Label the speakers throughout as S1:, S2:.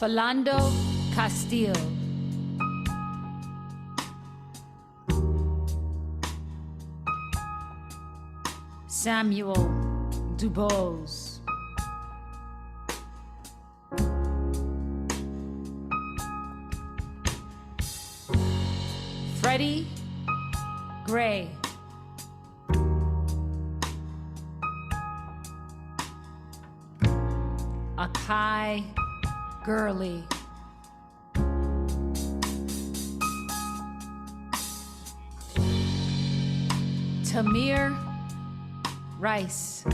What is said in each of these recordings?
S1: Philando Castile. Samuel Dubose. Freddie Gray. Akai Gurley. Tamir Rice.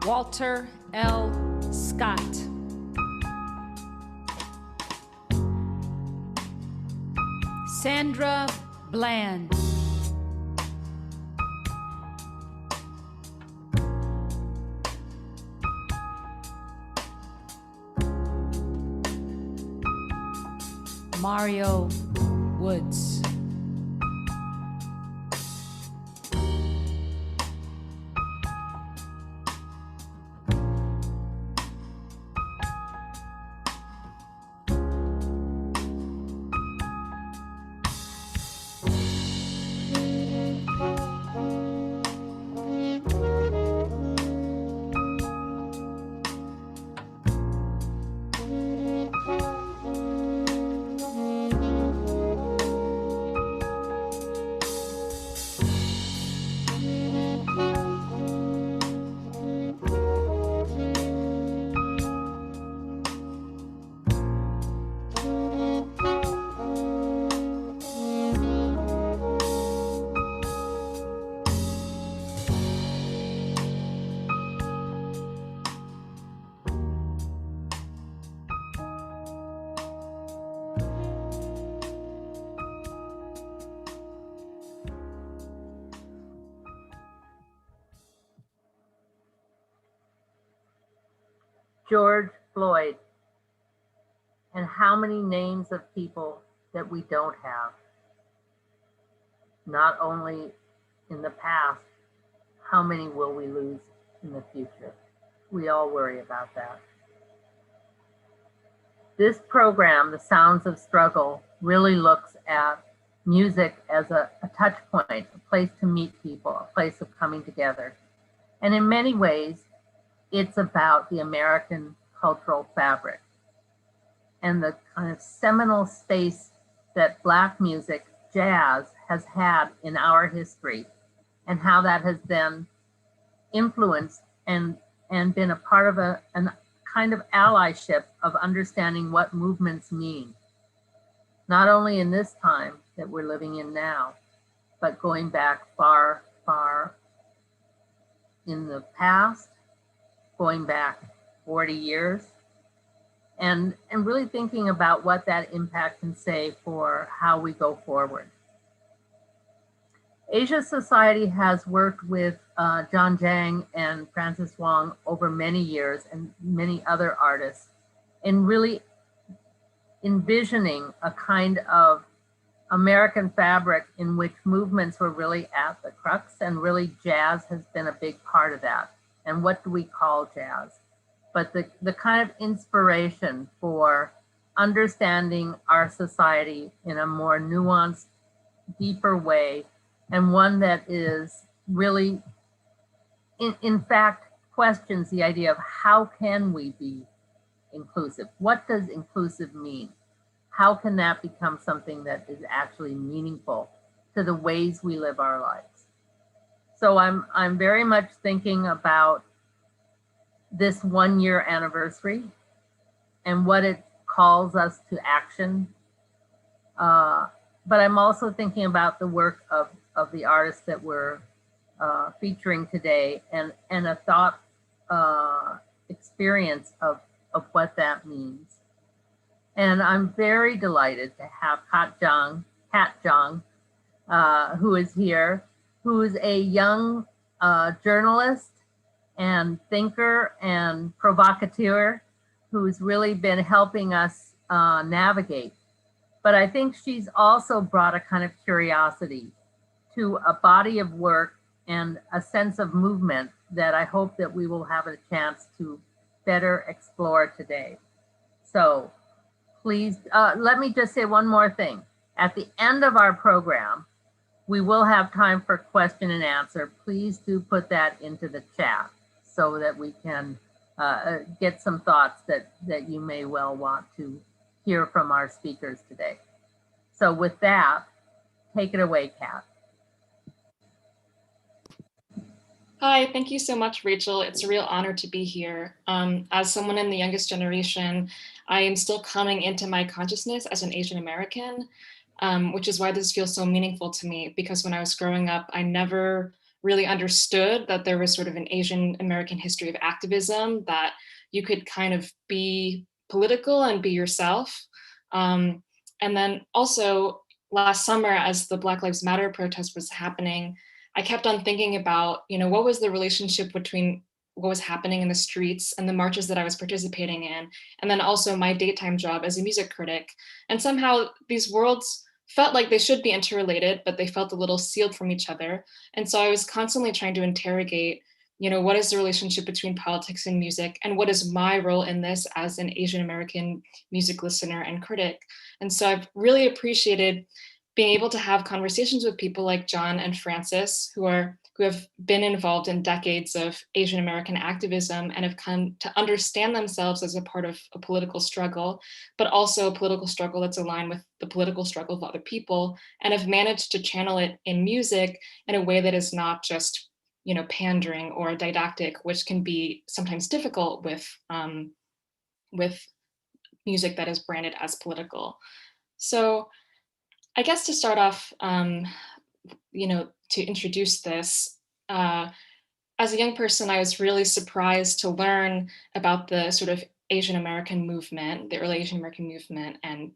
S1: Walter L. Scott. Sandra Bland. Mario Woods.
S2: George Floyd, and how many names of people that we don't have, not only in the past, how many will we lose in the future? We all worry about that. This program, The Sounds of Struggle, really looks at music as a touch point, a place to meet people, a place of coming together. And in many ways, it's about the American cultural fabric and the kind of seminal space that Black music, jazz, has had in our history, and how that has then influenced and been a part of a kind of allyship of understanding what movements mean, not only in this time that we're living in now, but going back far, far in the past, going back 40 years, and really thinking about what that impact can say for how we go forward. Asia Society has worked with Jon Jang and Francis Wong over many years, and many other artists, in really envisioning a kind of American fabric in which movements were really at the crux, and really jazz has been a big part of that. And what do we call jazz? But the kind of inspiration for understanding our society in a more nuanced, deeper way, and one that is really, in fact, questions the idea of how can we be inclusive? What does inclusive mean? How can that become something that is actually meaningful to the ways we live our lives? So I'm very much thinking about this 1 year anniversary and what it calls us to action. But I'm also thinking about the work of the artists that we're featuring today, and a thought experience of what that means. And I'm very delighted to have Cat Zhang, who is here, who is a young journalist and thinker and provocateur who's really been helping us navigate. But I think she's also brought a kind of curiosity to a body of work and a sense of movement that I hope that we will have a chance to better explore today. So please, let me just say one more thing. At the end of our program, we will have time for question and answer. Please do put that into the chat so that we can get some thoughts that you may well want to hear from our speakers today. So with that, take it away, Kat.
S3: Hi, thank you so much, Rachel. It's a real honor to be here. As someone in the youngest generation, I am still coming into my consciousness as an Asian American, which is why this feels so meaningful to me, because when I was growing up, I never really understood that there was sort of an Asian American history of activism, that you could kind of be political and be yourself. And then also last summer, as the Black Lives Matter protest was happening, I kept on thinking about, what was the relationship between what was happening in the streets and the marches that I was participating in, and then also my daytime job as a music critic. And somehow these worlds felt like they should be interrelated, but they felt a little sealed from each other. And so I was constantly trying to interrogate, what is the relationship between politics and music, and what is my role in this as an Asian American music listener and critic? And so I've really appreciated being able to have conversations with people like Jon and Francis, who have been involved in decades of Asian American activism and have come to understand themselves as a part of a political struggle, but also a political struggle that's aligned with the political struggle of other people, and have managed to channel it in music in a way that is not just, pandering or didactic, which can be sometimes difficult with music that is branded as political. So I guess to start off, to introduce this, as a young person, I was really surprised to learn about the sort of Asian American movement, the early Asian American movement, and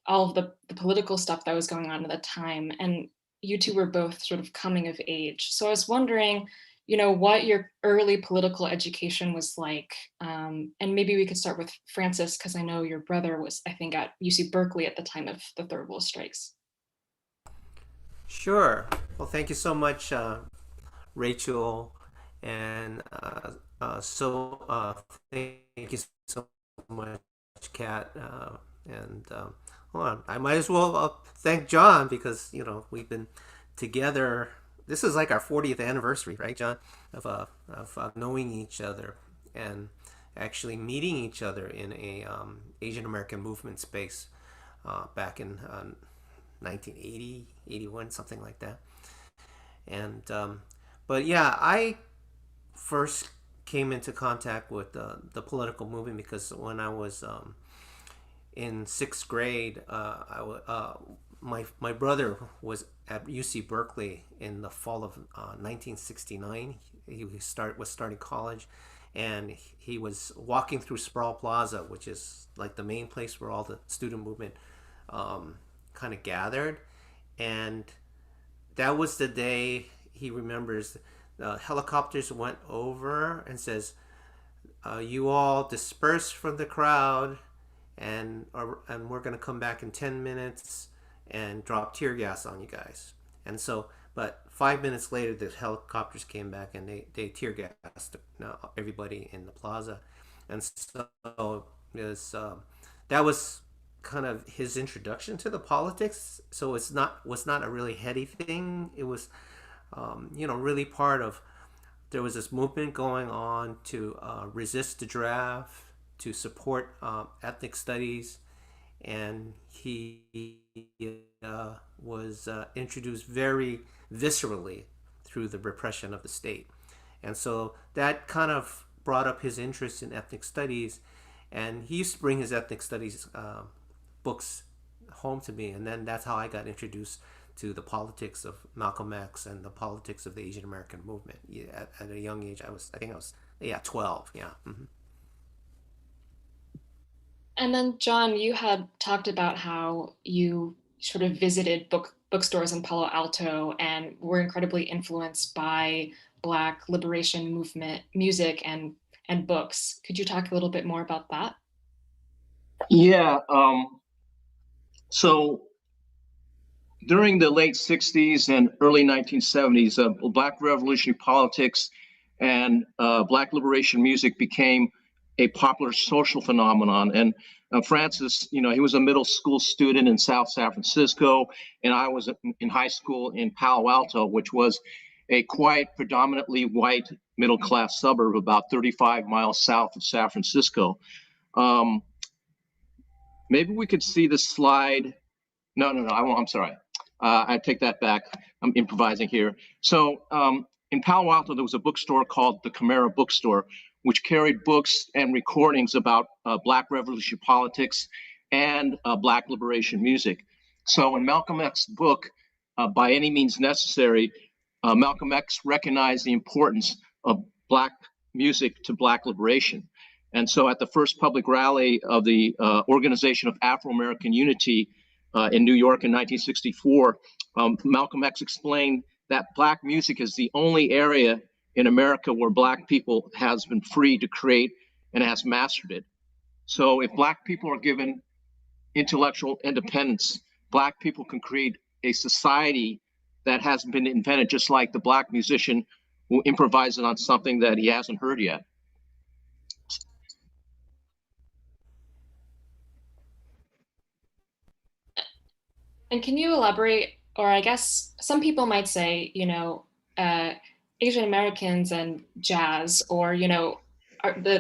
S3: all of the political stuff that was going on at the time. And you two were both sort of coming of age. So I was wondering, what your early political education was like. And maybe we could start with Francis, because I know your brother was, I think, at UC Berkeley at the time of the Third World Strikes.
S4: Sure. Well, thank you so much, Rachel, and thank you so much, Kat, and hold on. I might as well thank Jon, because we've been together. This is like our 40th anniversary, right, Jon, of knowing each other and actually meeting each other in a Asian American movement space back in 1980, 81, something like that. And but yeah, I first came into contact with the political movement because when I was in sixth grade, my brother was at UC Berkeley in the fall of 1969. He was starting college, and he was walking through Sproul Plaza, which is like the main place where all the student movement kind of gathered. And that was the day he remembers helicopters went over and says, you all disperse from the crowd, and we're going to come back in 10 minutes and drop tear gas on you guys. And so, but 5 minutes later, the helicopters came back and they tear gassed everybody in the plaza. And so it was, that was kind of his introduction to the politics. So was not a really heady thing. It was, really part of, there was this movement going on to resist the draft, to support ethnic studies, and he was introduced very viscerally through the repression of the state. And so that kind of brought up his interest in ethnic studies, and he used to bring his ethnic studies books home to me, and then that's how I got introduced to the politics of Malcolm X and the politics of the Asian American movement. Yeah, at a young age, I think I was 12. Yeah. Mm-hmm.
S3: And then, Jon, you had talked about how you sort of visited bookstores in Palo Alto and were incredibly influenced by Black liberation movement music and books. Could you talk a little bit more about that?
S5: Yeah. So during the late 60s and early 1970s, Black revolutionary politics and Black liberation music became a popular social phenomenon. And Francis, he was a middle school student in South San Francisco, and I was in high school in Palo Alto, which was a quite predominantly white middle class suburb about 35 miles south of San Francisco. Um, Maybe we could see the slide. No, I won't. I'm sorry. I take that back. I'm improvising here. So in Palo Alto, there was a bookstore called the Camara Bookstore, which carried books and recordings about Black revolutionary politics and Black liberation music. So in Malcolm X's book, By Any Means Necessary, Malcolm X recognized the importance of Black music to Black liberation. And so at the first public rally of the Organization of Afro-American Unity in New York in 1964, Malcolm X explained that Black music is the only area in America where Black people has been free to create and has mastered it. So if Black people are given intellectual independence, Black people can create a society that has been invented, just like the Black musician who improvises on something that he hasn't heard yet.
S3: And can you elaborate, or I guess some people might say, Asian Americans and jazz, or,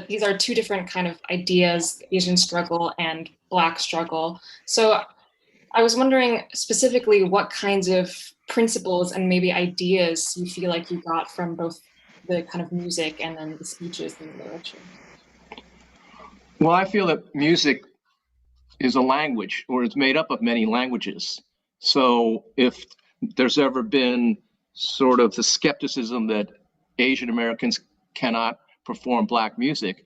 S3: these are two different kind of ideas, Asian struggle and Black struggle. So I was wondering specifically what kinds of principles and maybe ideas you feel like you got from both the kind of music and then the speeches and the literature.
S5: Well, I feel that music is a language, or it's made up of many languages. So if there's ever been sort of the skepticism that Asian Americans cannot perform Black music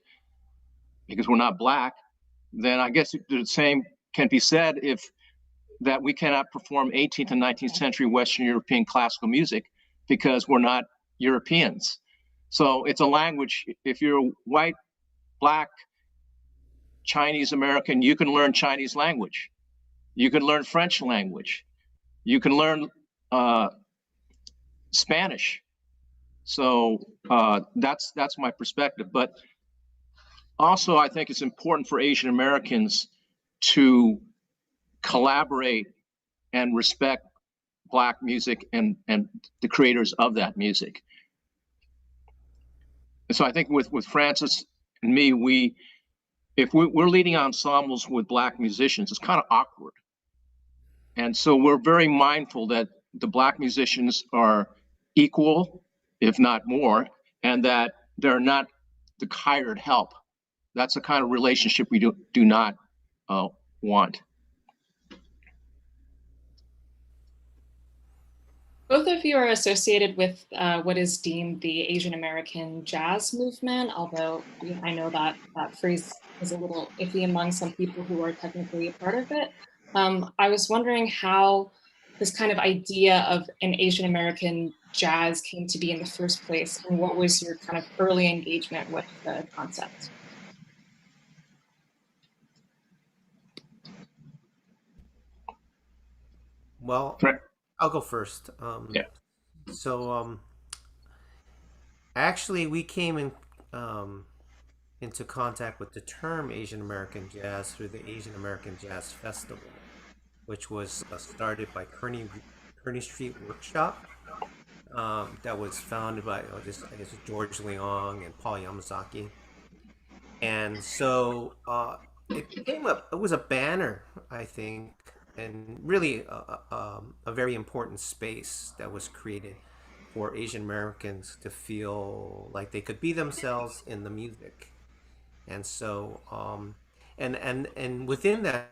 S5: because we're not Black, then I guess the same can be said if that we cannot perform 18th and 19th century Western European classical music because we're not Europeans. So it's a language. If you're white, Black, Chinese American, you can learn Chinese language. You can learn French language. You can learn Spanish. So that's my perspective. But also, I think it's important for Asian Americans to collaborate and respect Black music and the creators of that music. And so I think with Francis and me, if we're leading ensembles with Black musicians, it's kind of awkward. And so we're very mindful that the Black musicians are equal, if not more, and that they're not the hired help. That's the kind of relationship we do not want.
S3: Both of you are associated with what is deemed the Asian American jazz movement, although I know that phrase is a little iffy among some people who are technically a part of it. I was wondering how this kind of idea of an Asian American jazz came to be in the first place, and what was your kind of early engagement with the concept?
S4: Well, I'll go first.
S5: Yeah.
S4: So actually, we came into contact with the term Asian American jazz through the Asian American Jazz Festival, which was started by Kearny Street Workshop. That was founded by I guess George Leong and Paul Yamazaki. And so it was a banner, I think, and really a very important space that was created for Asian Americans to feel like they could be themselves in the music. And so and within that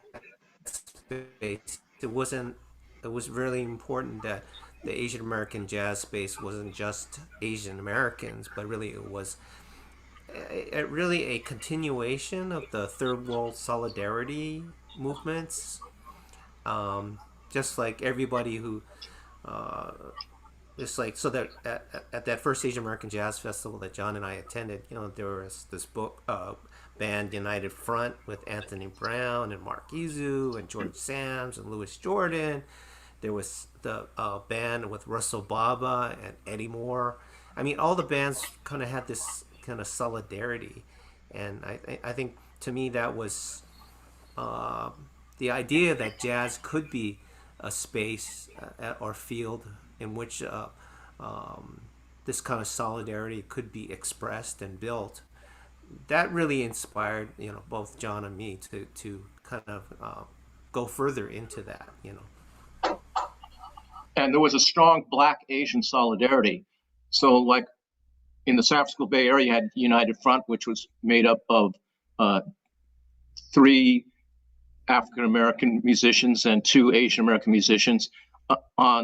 S4: space, it was really important that the Asian American jazz space wasn't just Asian Americans, but really it was really a continuation of the third world solidarity movements. Just like everybody who just like so that at that first Asian American Jazz Festival that John and I attended, there was this book band United Front with Anthony Brown and Mark Izu and George Sams and Louis Jordan, There was the band with Russell Baba and Eddie Moore. I mean, all the bands kind of had this kind of solidarity, and I think to me that was uh, the idea that jazz could be a space or field in which um, this kind of solidarity could be expressed and built. That really inspired, both John and me to kind of go further into that.
S5: And there was a strong Black Asian solidarity. So, like in the San Francisco Bay Area, you had United Front, which was made up of uh, three African American musicians and two Asian American musicians.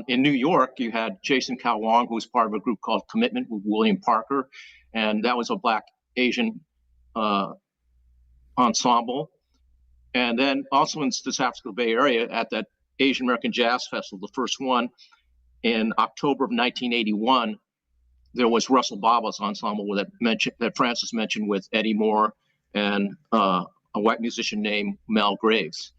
S5: In New York, you had Jason Cow Wong, who was part of a group called Commitment with William Parker, and that was a Black Asian uh, ensemble. And then also in the San Francisco Bay Area at that Asian American Jazz Festival, the first one in October of 1981, there was Russell Baba's ensemble that Francis mentioned with Eddie Moore and a white musician named Mel Graves.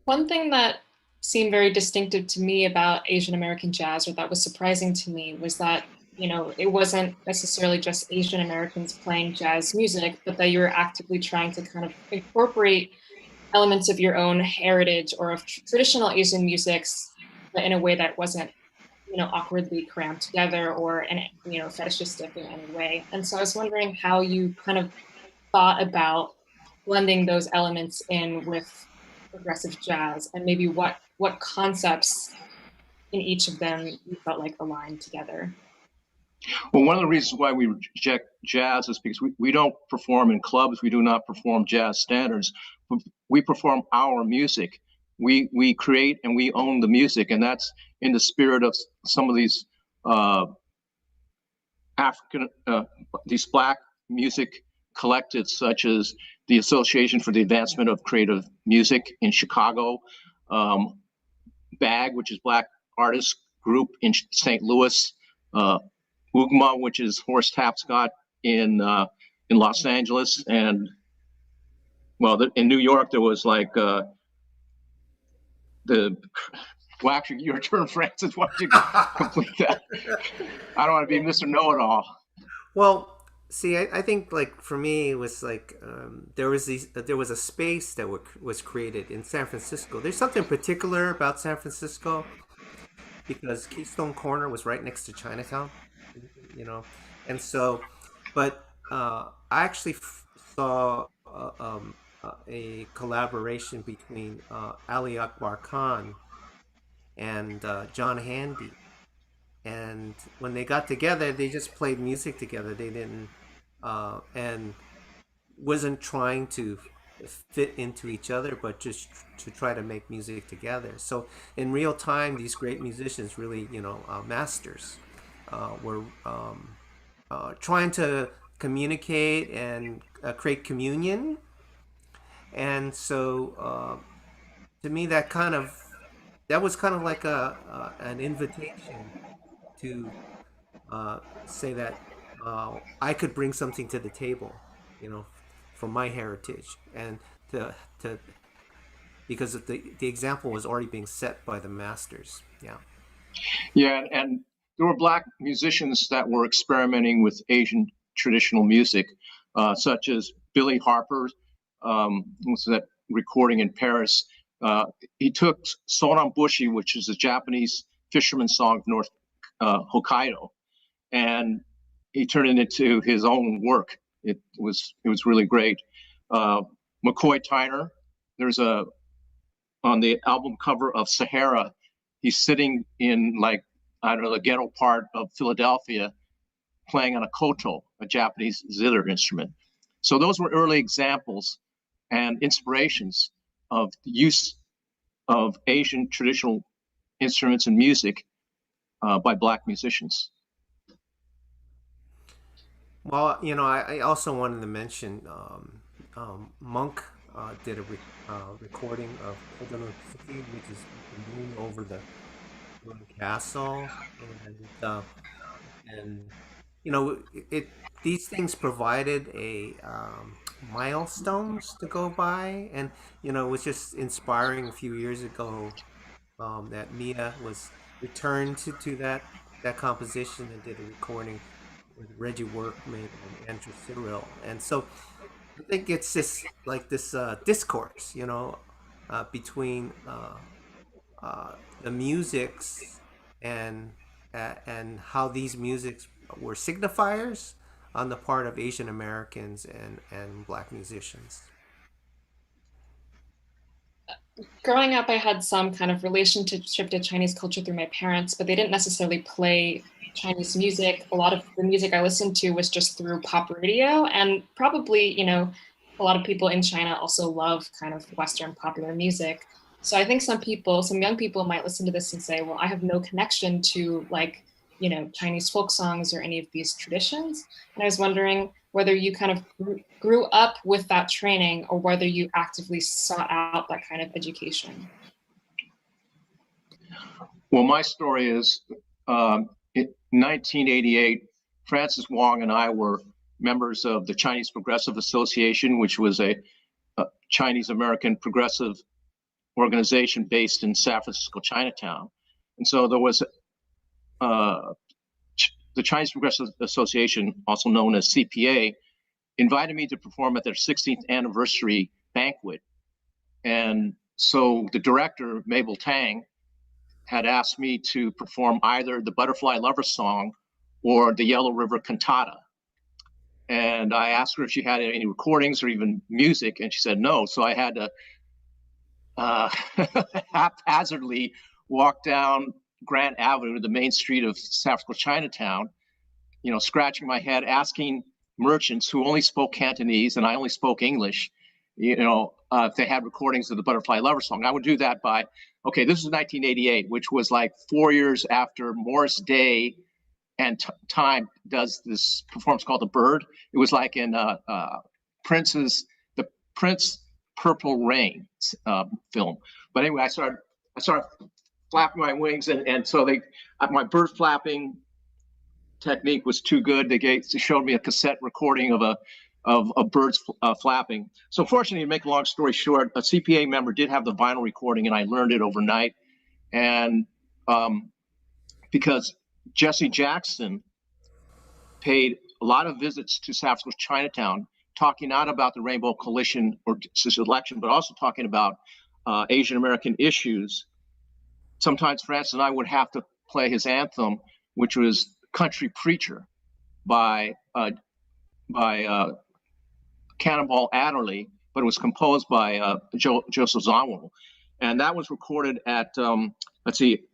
S3: One thing that seemed very distinctive to me about Asian American jazz, or that was surprising to me, was that, it wasn't necessarily just Asian Americans playing jazz music, but that you were actively trying to kind of incorporate elements of your own heritage or of traditional Asian musics, but in a way that wasn't, awkwardly crammed together or, fetishistic in any way. And so I was wondering how you kind of thought about blending those elements in with progressive jazz, and maybe what concepts in each of them you felt like aligned together.
S5: Well, one of the reasons why we reject jazz is because we don't perform in clubs. We do not perform jazz standards. We perform our music. We create and we own the music, and that's in the spirit of some of these these Black music collectives, such as the Association for the Advancement of Creative Music in Chicago, BAG, which is Black Artists Group in St. Louis, UGMA, which is Horace Tapscott in Los Angeles, and in New York there was like well, actually, your turn, Francis. Why don't you complete that? I don't want to be Mr. Know-It-All.
S4: Well, see, I think like for me, it was like there was a space that was created in San Francisco. There's something particular about San Francisco because Keystone Corner was right next to Chinatown, you know, and so, but I actually saw a collaboration between Ali Akbar Khan and John Handy. And when they got together, they just played music together. They didn't and wasn't trying to fit into each other, but just to try to make music together. So in real time, these great musicians, really, masters, were trying to communicate and create communion. And so to me, that was kind of like a an invitation to say that I could bring something to the table, you know, from my heritage, and to because the example was already being set by the masters. Yeah.
S5: Yeah, and there were Black musicians that were experimenting with Asian traditional music, such as Billy Harper, was that recording in Paris. He took Soran Bushi, which is a Japanese fisherman's song of North Hokkaido, and he turned it into his own work. It was really great. McCoy Tyner, there's a on the album cover of Sahara, he's sitting in like I don't know the ghetto part of Philadelphia, playing on a koto, a Japanese zither instrument. So those were early examples and inspirations of the use of Asian traditional instruments and music by Black musicians.
S4: Well, I also wanted to mention Monk did a recording of Kodono Tsuki, which is the moon over the ruined castle, and and you know it these things provided a milestones to go by. And it was just inspiring a few years ago that Mia was returned to that composition and did a recording with Reggie Workman and Andrew Cyril. And so I think it's just like this discourse, between the musics and and how these musics were signifiers on the part of Asian Americans and Black musicians.
S3: Growing up, I had some kind of relationship to Chinese culture through my parents, but they didn't necessarily play Chinese music. A lot of the music I listened to was just through pop radio, and probably, a lot of people in China also love kind of Western popular music. So I think some young people might listen to this and say, well, I have no connection to like, Chinese folk songs or any of these traditions. And I was wondering whether you kind of grew up with that training or whether you actively sought out that kind of education.
S5: Well, my story is in 1988, Francis Wong and I were members of the Chinese Progressive Association, which was a Chinese American progressive organization based in San Francisco, Chinatown. And so there was the Chinese Progressive Association, also known as CPA, invited me to perform at their 16th anniversary banquet. And so the director, Mabel Tang, had asked me to perform either the Butterfly Lover song or the Yellow River Cantata. And I asked her if she had any recordings or even music, and she said no. So I had to haphazardly walk down Grant Avenue, the main street of San Francisco Chinatown, scratching my head, asking merchants who only spoke Cantonese and I only spoke English, if they had recordings of the Butterfly Lover song. I would do that okay, this was 1988, which was like 4 years after Morris Day and Time does this performance called The Bird. It was like in the Prince Purple Rain film. But anyway, I started flapping my wings, and so my bird flapping technique was too good. They showed me a cassette recording of birds flapping. So fortunately, to make a long story short, a CPA member did have the vinyl recording, and I learned it overnight. And because Jesse Jackson paid a lot of visits to San Francisco Chinatown, talking not about the Rainbow Coalition or this election, but also talking about Asian American issues. Sometimes Francis and I would have to play his anthem, which was "Country Preacher" by Cannonball Adderley, but it was composed by Joseph Zawinul. And that was recorded at,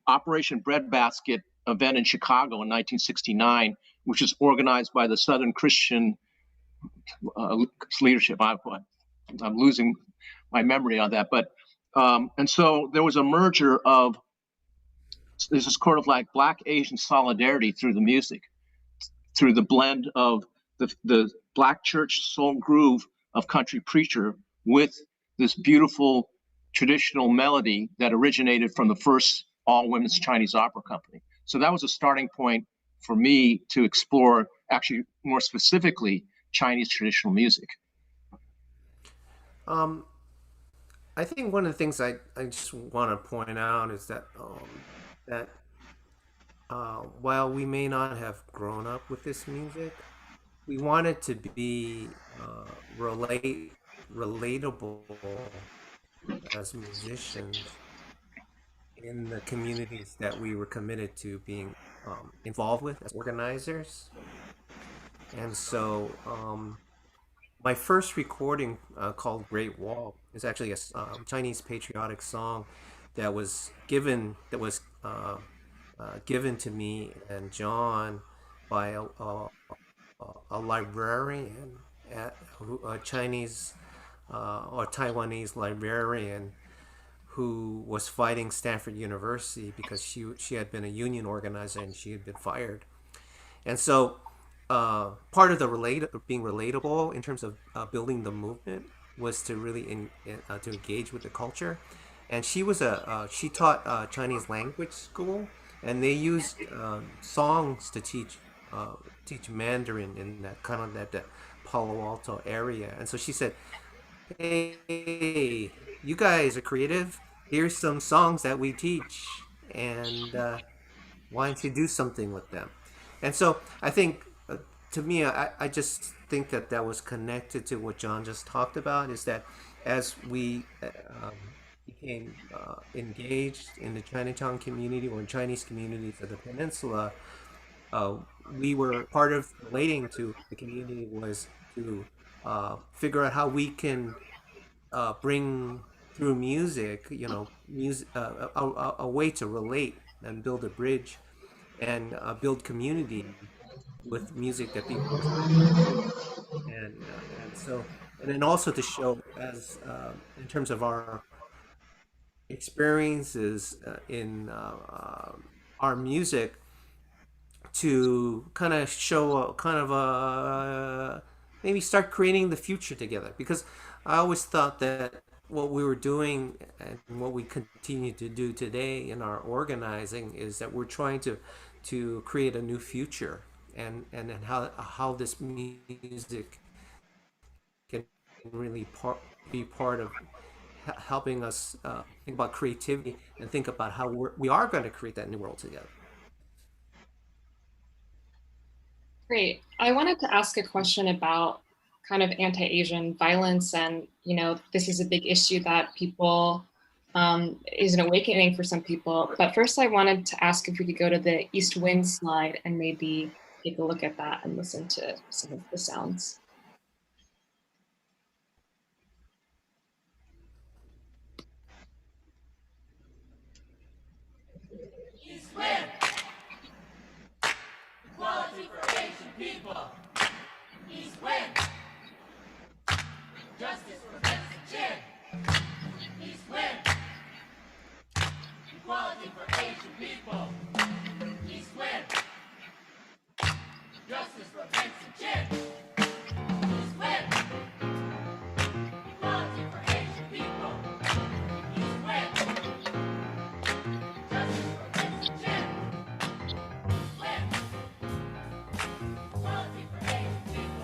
S5: Operation Breadbasket event in Chicago in 1969, which is organized by the Southern Christian leadership. I'm losing my memory on that. But and so there was a merger of, this is sort of like Black Asian solidarity through the music, through the blend of the Black church soul groove of Country Preacher with this beautiful traditional melody that originated from the first all-women's Chinese opera company. So that was a starting point for me to explore, actually more specifically, Chinese traditional music.
S4: I think one of the things I just want to point out is that that while we may not have grown up with this music, we want it to be relatable as musicians in the communities that we were committed to being involved with as organizers. And so my first recording called Great Wall is actually a Chinese patriotic song that was given to me and John by a librarian, a Chinese or Taiwanese librarian who was fighting Stanford University because she had been a union organizer and she had been fired. And so part of the being relatable in terms of building the movement was to really to engage with the culture. And she taught Chinese language school, and they used songs to teach teach Mandarin in that kind of that Palo Alto area. And so she said, "Hey, you guys are creative. Here's some songs that we teach, and why don't you do something with them?" And so I think, to me, I just think that that was connected to what John just talked about. Is that as we became engaged in the Chinatown community or in Chinese communities of the peninsula, we were part of relating to the community was to figure out how we can bring through music, music, a way to relate and build a bridge and build community with music that people listen to, and so, and then also to show as in terms of our experiences in our music, to kind of show a kind of a maybe start creating the future together, because I always thought that what we were doing and what we continue to do today in our organizing is that we're trying to create a new future, and how this music can really be part of helping us think about creativity and think about how we are going to create that new world together.
S3: Great. I wanted to ask a question about kind of anti-Asian violence, and this is a big issue that people is an awakening for some people. But first, I wanted to ask if we could go to the East Wind slide and maybe take a look at that and listen to some of the sounds.
S6: East Wind! Equality for Asian people! East Wind! Justice for Vincent Chin! East Wind! Equality for Asian people! East Wind! Justice for Vincent Chin! East Wind! Equality for Asian people! East Wind! Justice for Vincent Chin! East Wind! Equality for Asian people!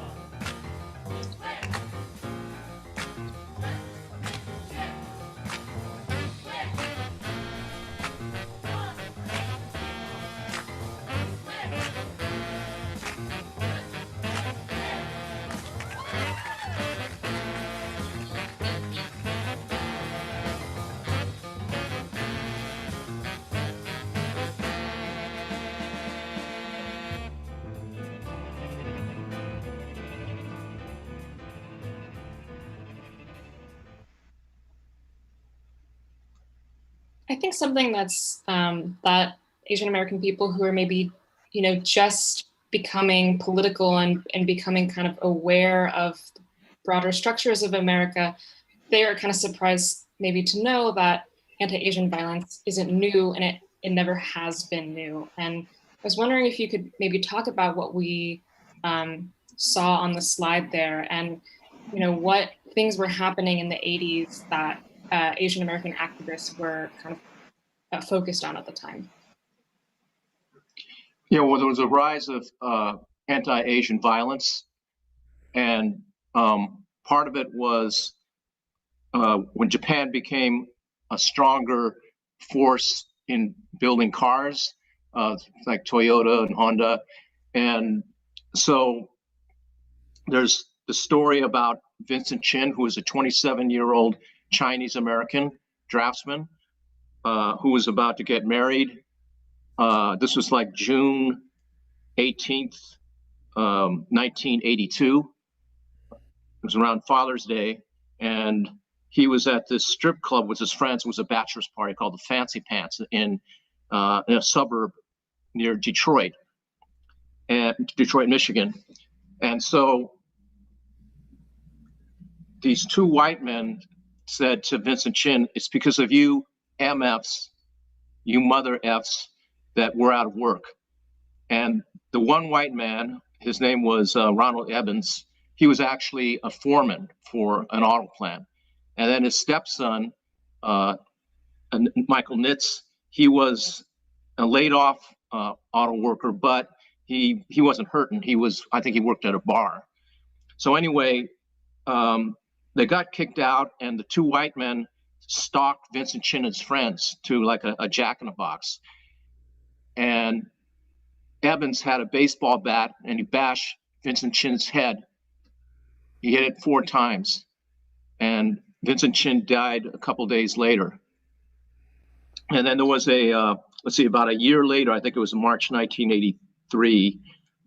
S6: East Wind!
S3: I think something that's that Asian American people who are maybe, just becoming political and becoming kind of aware of broader structures of America, they are kind of surprised maybe to know that anti-Asian violence isn't new, and it never has been new. And I was wondering if you could maybe talk about what we saw on the slide there, and what things were happening in the 80s that Asian American activists were kind of focused on at the time.
S5: Yeah, well, there was a rise of anti-Asian violence, and part of it was when Japan became a stronger force in building cars, like Toyota and Honda. And so there's the story about Vincent Chin, who was a 27-year-old Chinese American draftsman who was about to get married. This was like June 18th, 1982. It was around Father's Day, and he was at this strip club with his friends. It was a bachelor's party called the Fancy Pants in a suburb near Detroit, Michigan. And so these two white men said to Vincent Chin, "It's because of you MFs, you mother Fs, that we're out of work." And the one white man, his name was Ronald Evans, he was actually a foreman for an auto plant. And then his stepson, Michael Nitz, he was a laid off auto worker, but he wasn't hurting. I think he worked at a bar. So anyway, they got kicked out, and the two white men stalked Vincent Chin and his friends to like a Jack in the Box. And Evans had a baseball bat, and he bashed Vincent Chin's head. He hit it 4 times, and Vincent Chin died a couple days later. And then there was about a year later, I think it was March 1983,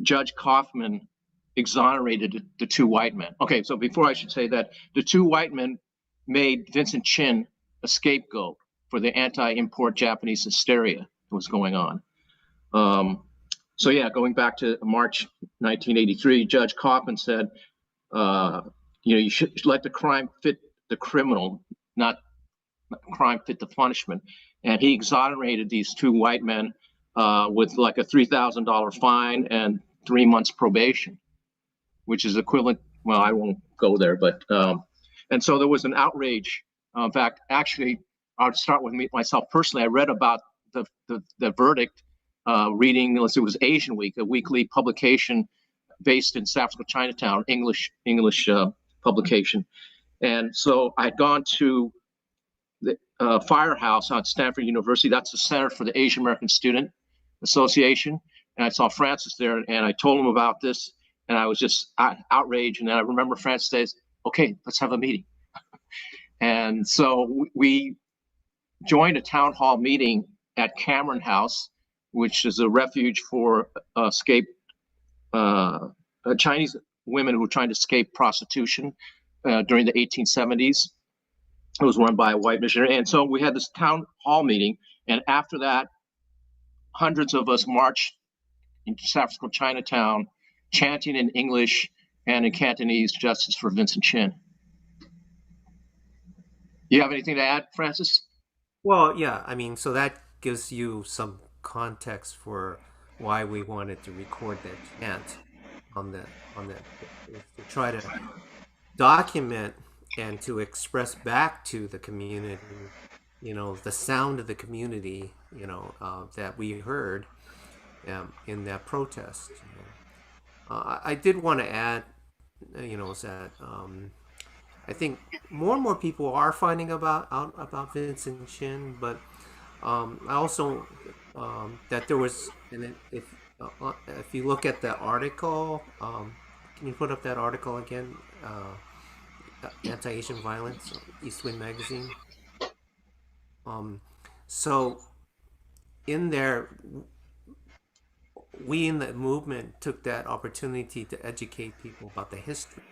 S5: Judge Kaufman exonerated the two white men. Okay, so before I should say that, the two white men made Vincent Chin a scapegoat for the anti-import Japanese hysteria that was going on. So yeah, going back to March 1983, Judge Kaufman said, you should let the crime fit the criminal, not crime fit the punishment. And he exonerated these two white men with like a $3,000 fine and 3 months probation, which is equivalent. Well, I won't go there, but and so there was an outrage. In fact, actually, I'll start with myself personally. I read about the verdict, reading. It was Asian Week, a weekly publication based in San Francisco, Chinatown, English publication. And so I had gone to the Firehouse on Stanford University. That's the Center for the Asian American Student Association. And I saw Francis there, and I told him about this, and I was just outraged. And then I remember Francis says, "Okay, let's have a meeting." And so we joined a town hall meeting at Cameron House, which is a refuge for escaped Chinese women who were trying to escape prostitution during the 1870s. It was run by a white missionary. And so we had this town hall meeting. And after that, hundreds of us marched into San Francisco, Chinatown, chanting in English and in Cantonese, "Justice for Vincent Chin." You have anything to add, Francis?
S4: Well, yeah, I mean, so that gives you some context for why we wanted to record that chant on that to try to document and to express back to the community, the sound of the community, that we heard in that protest. I did want to add, is that I think more and more people are finding out about Vincent Chin, but I also that there was, and if you look at the article, can you put up that article again? Anti-Asian Violence, East Wind Magazine. So in there, we in the movement took that opportunity to educate people about the history,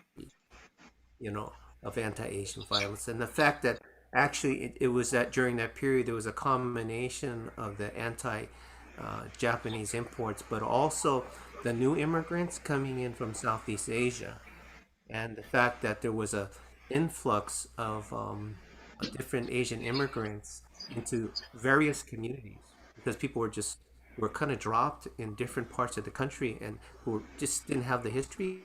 S4: of anti-Asian violence, and the fact that actually it was that during that period there was a combination of the anti-Japanese imports, but also the new immigrants coming in from Southeast Asia, and the fact that there was a influx of different Asian immigrants into various communities because people were kind of dropped in different parts of the country and who just didn't have the history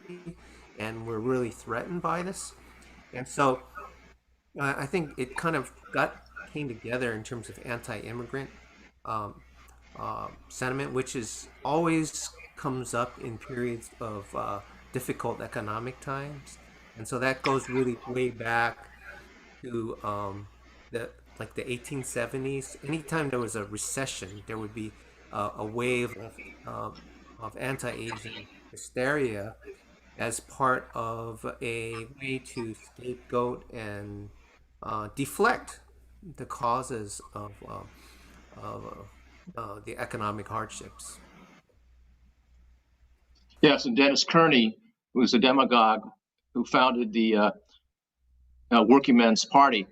S4: and were really threatened by this. And so I think it kind of came together in terms of anti-immigrant sentiment, which is always comes up in periods of difficult economic times, and so that goes really way back to the 1870s. Anytime there was a recession, there would be a wave of anti-Asian hysteria as part of a way to scapegoat and deflect the causes of the economic hardships.
S5: Yes, and Dennis Kearney, who was a demagogue who founded the Working Men's Party,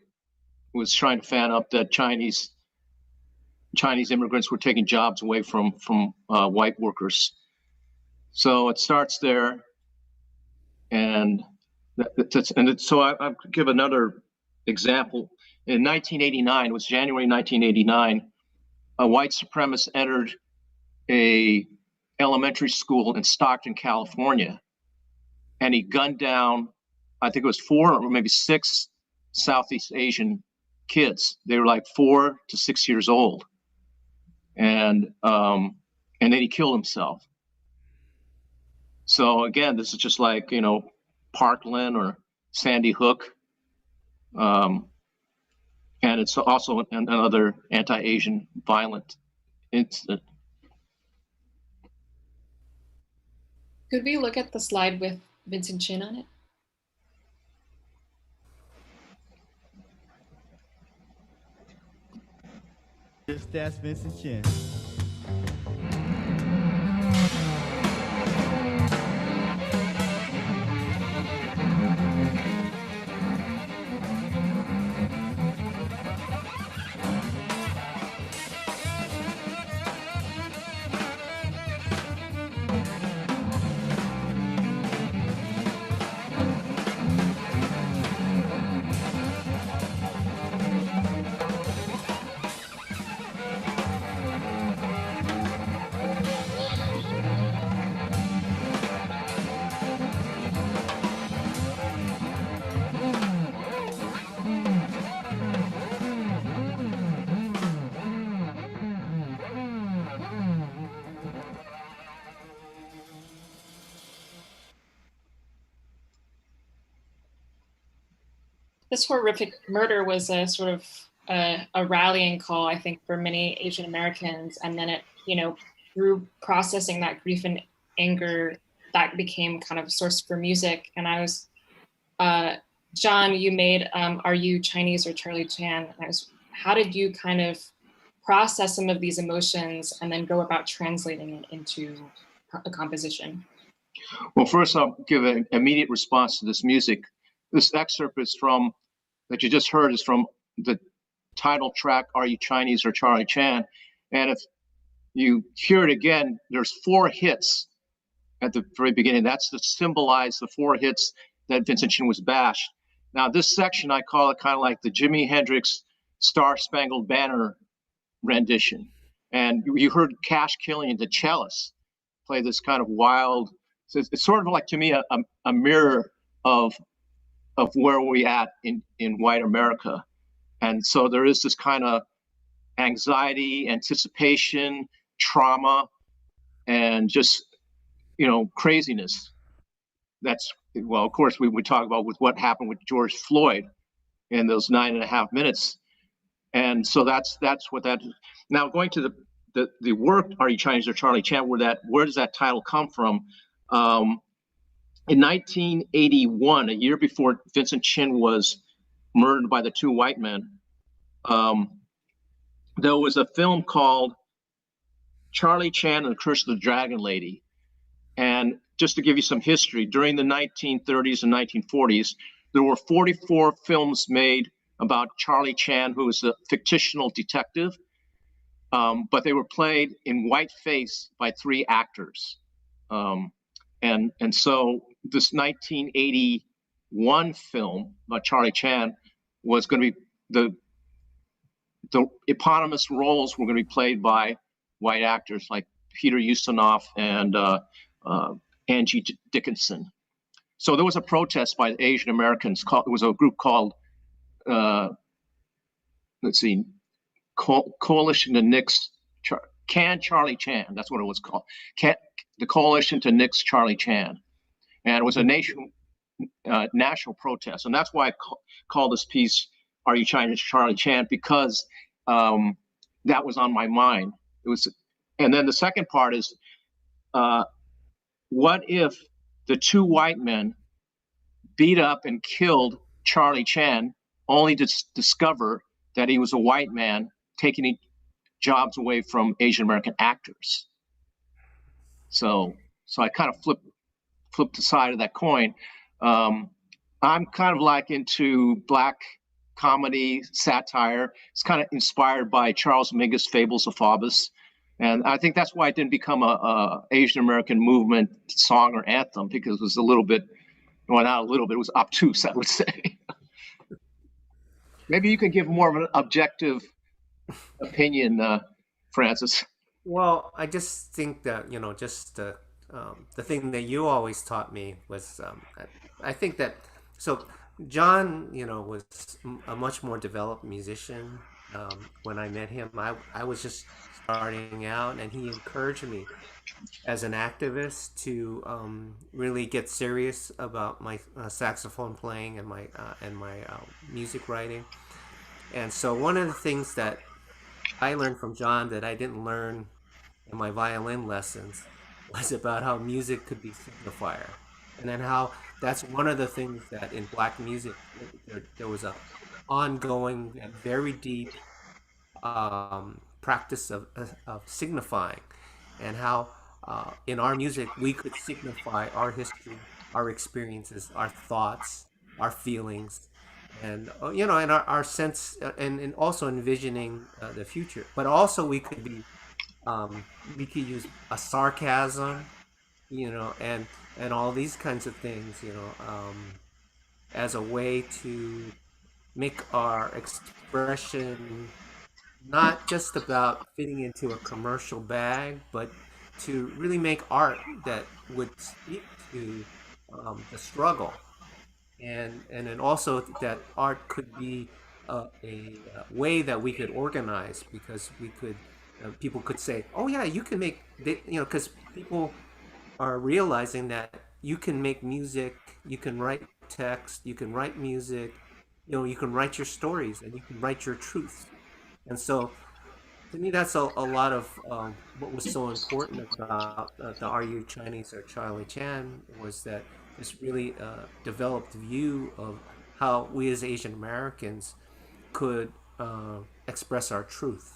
S5: was trying to fan up that Chinese immigrants were taking jobs away from white workers. So it starts there, and so I'll give another example. In 1989, it was January 1989, a white supremacist entered a elementary school in Stockton, California, and he gunned down, I think it was 4 or maybe 6 Southeast Asian kids. They were like 4 to 6 years old, and then he killed himself. So again, this is just like, Parkland or Sandy Hook. And it's also another anti-Asian violent incident.
S3: Could we look at the slide with Vincent Chin on it?
S7: That's Vincent Chin.
S3: This horrific murder was a sort of a rallying call, I think, for many Asian Americans. And then it, through processing that grief and anger, that became kind of a source for music. And I was, John, you made Are You Chinese or Charlie Chan? And how did you kind of process some of these emotions and then go about translating it into a composition?
S5: Well, first I'll give an immediate response to this music. This excerpt is that you just heard is from the title track, Are You Chinese or Charlie Chan? And if you hear it again, there's 4 hits at the very beginning. That's to symbolize the 4 hits that Vincent Chin was bashed. Now, this section, I call it kind of like the Jimi Hendrix Star Spangled Banner rendition. And you heard Cash Killian, the cellist, play this kind of wild, it's sort of like, to me, a mirror of where we're at in white America. And so there is this kind of anxiety, anticipation, trauma, and just, craziness. That's, well, of course, we would talk about with what happened with George Floyd in those 9.5 minutes. And so that's what that is. Now, going to the work, Are You Chinese or Charlie Chan, where does that title come from? In 1981, a year before Vincent Chin was murdered by the 2 white men, there was a film called Charlie Chan and the Curse of the Dragon Lady. And just to give you some history, during the 1930s and 1940s, there were 44 films made about Charlie Chan, who was a fictional detective, but they were played in whiteface by 3 actors. And so this 1981 film about Charlie Chan was going to be the eponymous roles were going to be played by white actors like Peter Ustinov and Angie Dickinson. So there was a protest by Asian Americans. It was a group called, Coalition to Nix Charlie Chan. That's what it was called. The Coalition to Nix Charlie Chan. And it was a national protest. And that's why I call this piece, Are You Chinese Charlie Chan? Because that was on my mind. And then the second part is, what if the 2 white men beat up and killed Charlie Chan only to discover that he was a white man taking jobs away from Asian American actors? So I kind of flip the side of that coin. I'm kind of like into Black comedy, satire. It's kind of inspired by Charles Mingus' Fables of Faubus. And I think that's why it didn't become a Asian American movement song or anthem, because it was a little bit, well, not a little bit, it was obtuse, I would say. Maybe you can give more of an objective opinion, Francis.
S4: Well, I just think that, the thing that you always taught me was, I think that, so John, was a much more developed musician when I met him. I was just starting out, and he encouraged me as an activist to really get serious about my saxophone playing and my music writing. And so one of the things that I learned from John that I didn't learn in my violin lessons was about how music could be signifier, and then how that's one of the things that in black music there was a ongoing and very deep practice of signifying, and how in our music we could signify our history, our experiences, our thoughts, our feelings, and and our sense, and also envisioning the future. But also we could use a sarcasm, and all these kinds of things, as a way to make our expression not just about fitting into a commercial bag, but to really make art that would speak to the struggle, and then also that art could be a way that we could organize, because we could people could say, oh yeah, you can make because people are realizing that you can make music, you can write text, you can write music, you can write your stories, and you can write your truths. And so to me, that's a lot of what was so important about the Are You Chinese or Charlie Chan, was that this really developed view of how we as Asian Americans could express our truth.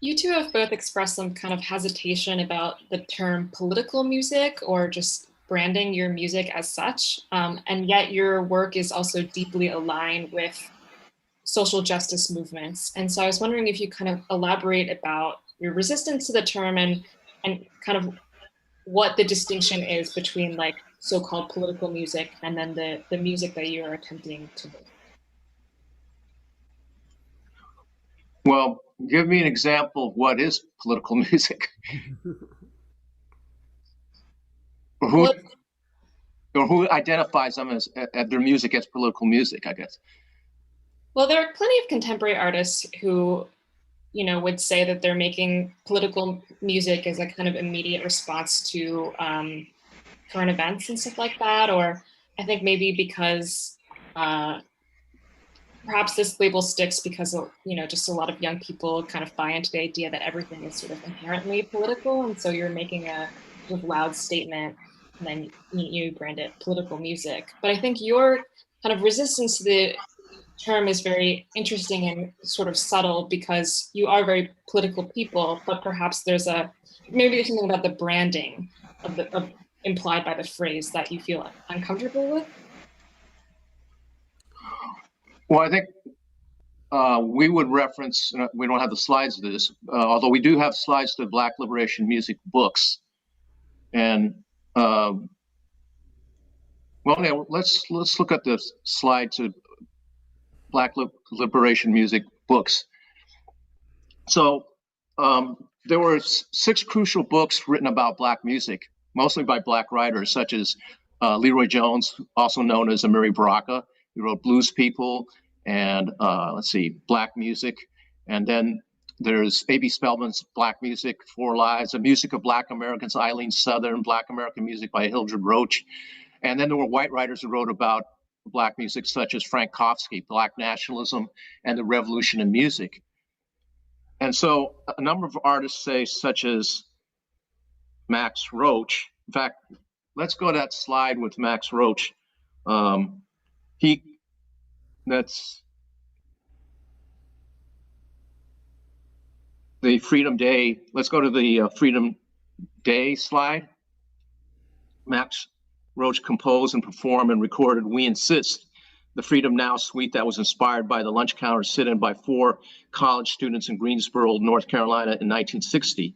S3: You two have both expressed some kind of hesitation about the term political music or just branding your music as such. And yet your work is also deeply aligned with social justice movements. And so I was wondering if you kind of elaborate about your resistance to the term and kind of what the distinction is between like so-called political music and then the music that you're attempting to make.
S5: Well, give me an example of what is political music, or who
S3: Well,
S5: or who identifies them as their music as political music, I guess.
S3: well, there are plenty of contemporary artists who, would say that they're making political music as a kind of immediate response to current events and stuff like that. Or I think maybe because perhaps this label sticks because just a lot of young people kind of buy into the idea that everything is sort of inherently political, and so you're making a sort of loud statement, and then you brand it political music. But I think your kind of resistance to the term is very interesting and sort of subtle, because you are very political people, but perhaps there's something about the branding of implied by the phrase that you feel uncomfortable with.
S5: Well, I think we would reference, we don't have the slides of this, although we do have slides to Black liberation music books. And well, yeah, let's look at the slide to Black liberation music books. So there were 6 crucial books written about Black music, mostly by Black writers, such as Leroy Jones, also known as Amiri Baraka. He wrote Blues People and Black Music. And then there's A.B. Spellman's Black Music, 4 Lives, The Music of Black Americans, Eileen Southern, Black American Music by Hildred Roach. And then there were white writers who wrote about Black music, such as Frank Kofsky, Black Nationalism and the Revolution in Music. And so a number of artists say, such as Max Roach. In fact, let's go to that slide with Max Roach. That's the Freedom Day. Let's go to the Freedom Day slide. Max Roach composed and performed and recorded We Insist, the Freedom Now suite that was inspired by the lunch counter sit-in by 4 college students in Greensboro, North Carolina in 1960.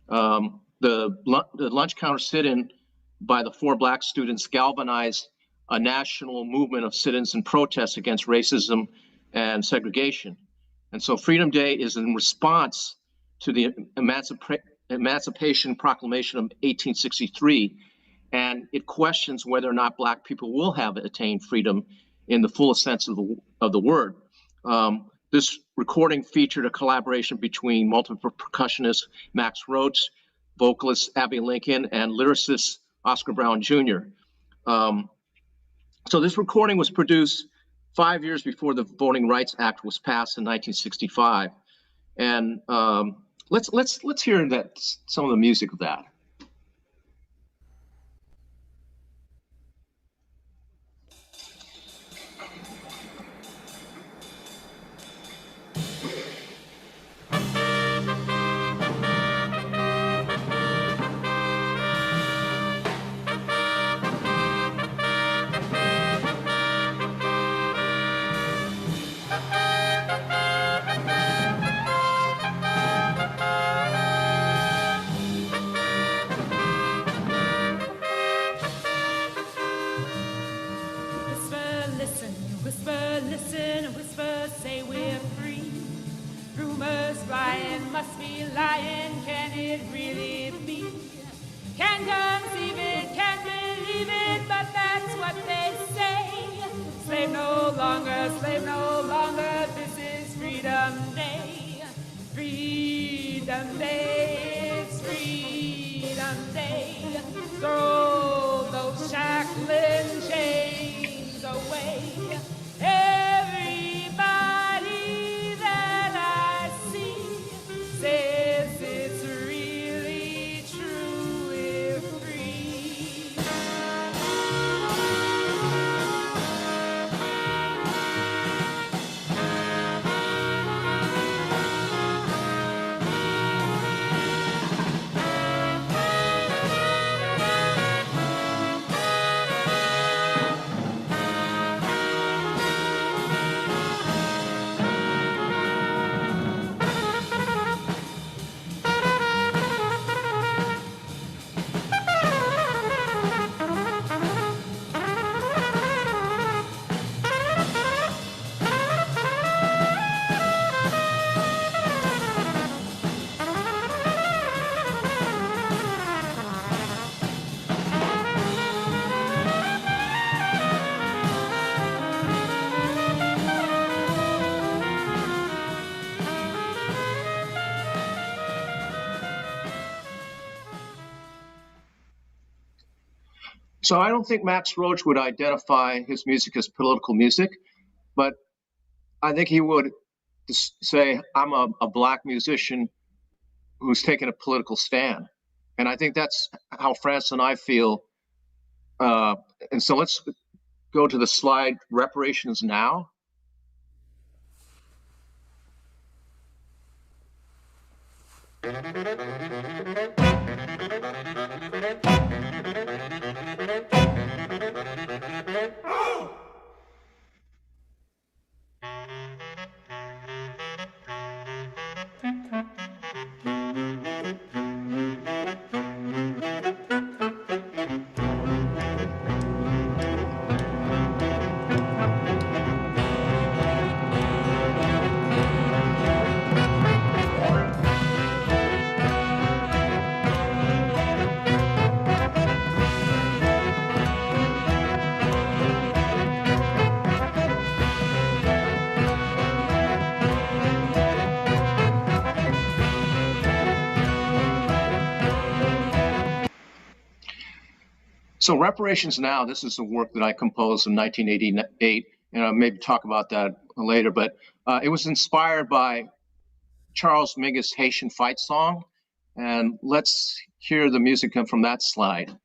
S5: The lunch counter sit-in by the 4 Black students galvanized a national movement of sit-ins and protests against racism and segregation. And so Freedom Day is in response to the Emancipation Proclamation of 1863, and it questions whether or not Black people will have attained freedom in the fullest sense of the word. This recording featured a collaboration between multiple percussionists Max Roach, vocalist Abby Lincoln, and lyricist Oscar Brown Jr. So this recording was produced 5 years before the Voting Rights Act was passed in 1965. And let's hear that some of the music of that.
S8: Whisper, listen, whisper, say we're free. Rumors flying, must be lying, can it really be? Can't conceive it, can't believe it, but that's what they say. Slave no longer, this is Freedom Day. Freedom Day, it's Freedom Day. Throw those shackling chains away. Everybody that I see says it's really true, we're free.
S5: So I don't think Max Roach would identify his music as political music, but I think he would say, I'm a black musician who's taken a political stand. And I think that's how France and I feel. And so let's go to the slide, Reparations Now. So Reparations Now, this is a work that I composed in 1988, and I'll maybe talk about that later, but it was inspired by Charles Mingus' Haitian fight song, and let's hear the music come from that slide.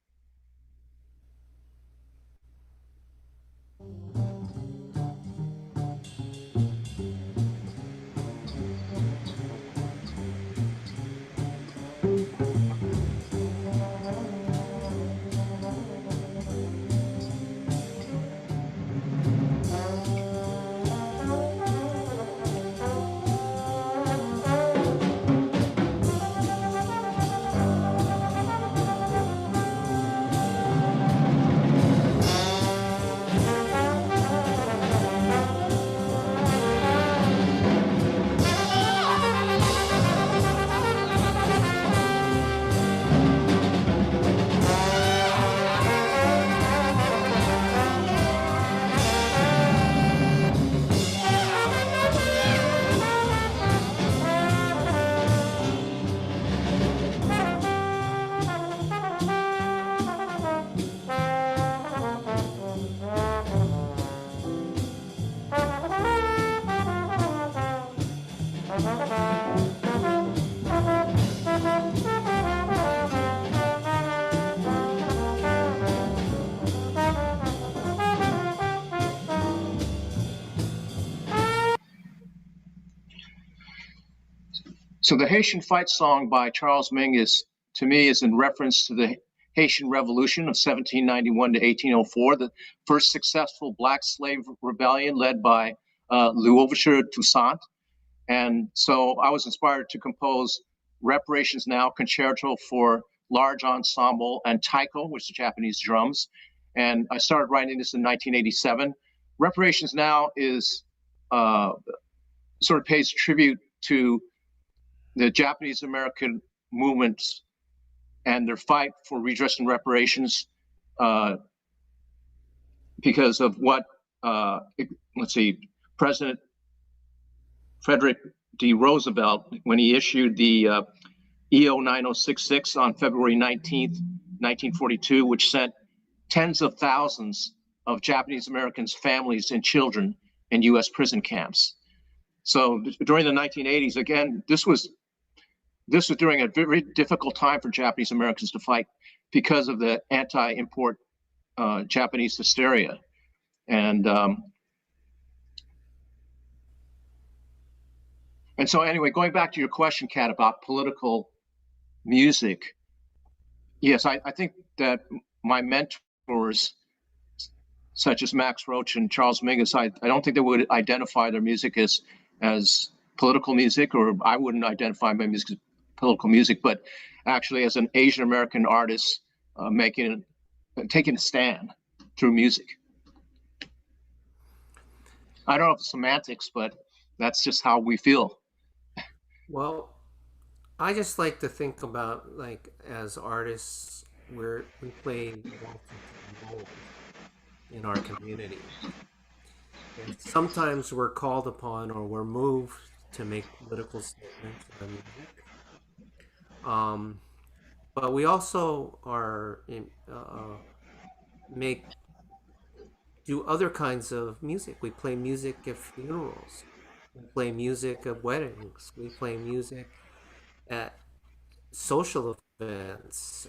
S5: So the Haitian Fight Song by Charles Ming is, to me, is in reference to the Haitian Revolution of 1791 to 1804, the first successful Black slave rebellion led by Louverture Toussaint. And so I was inspired to compose Reparations Now, Concerto for Large Ensemble, and taiko, which is Japanese drums. And I started writing this in 1987. Reparations Now is sort of pays tribute to the Japanese American movements and their fight for redress and reparations because of what, let's see, President Frederick D. Roosevelt, when he issued the EO 9066 on February 19th, 1942, which sent tens of thousands of Japanese Americans' families and children in U.S. prison camps. So during the 1980s, again, this was during a very difficult time for Japanese Americans to fight because of the anti-import Japanese hysteria. And so anyway, going back to your question, Kat, about political music, yes, I think that my mentors, such as Max Roach and Charles Mingus, I don't think they would identify their music as political music, or I wouldn't identify my music as political music, but actually as an Asian American artist taking a stand through music. I don't know if it's semantics, but that's just how we feel.
S4: Well, I just like to think about, like, as artists, we play multiple roles in our community. And sometimes we're called upon or we're moved to make political statements in music. But we also do other kinds of music. We play music at funerals. We play music at weddings. We play music at social events.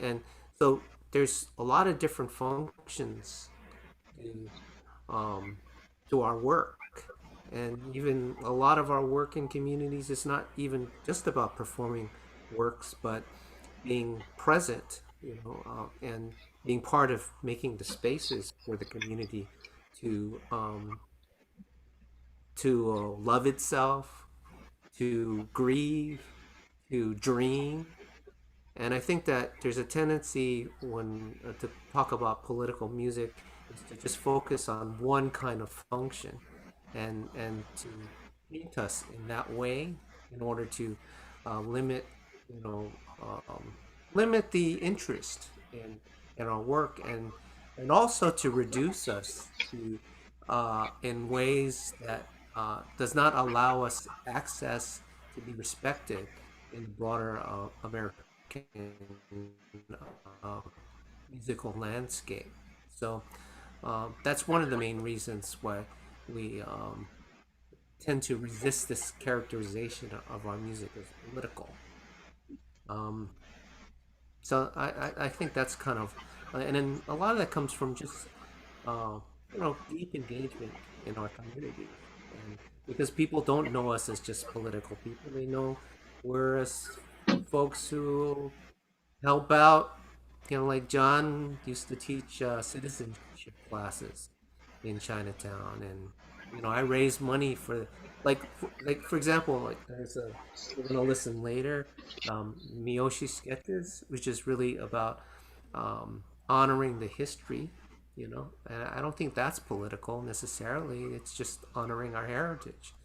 S4: And so there's a lot of different functions to our work. And even a lot of our work in communities is not even just about performing works, but being present, and being part of making the spaces for the community to love itself, to grieve, to dream. And I think that there's a tendency when to talk about political music is to just focus on one kind of function, and to paint us in that way in order to limit, limit the interest in our work, and also to reduce us to in ways that does not allow us access to be respected in the broader American uh, musical landscape. So that's one of the main reasons why we tend to resist this characterization of our music as political. Um, so I think that's kind of, and then a lot of that comes from just deep engagement in our community, and because people don't know us as just political people, they know we're as folks who help out. Like John used to teach citizenship classes in Chinatown, and I raise money for, like for example, like there's a we're gonna listen later, Miyoshi sketches, which is really about honoring the history, and I don't think that's political necessarily. It's just honoring our heritage,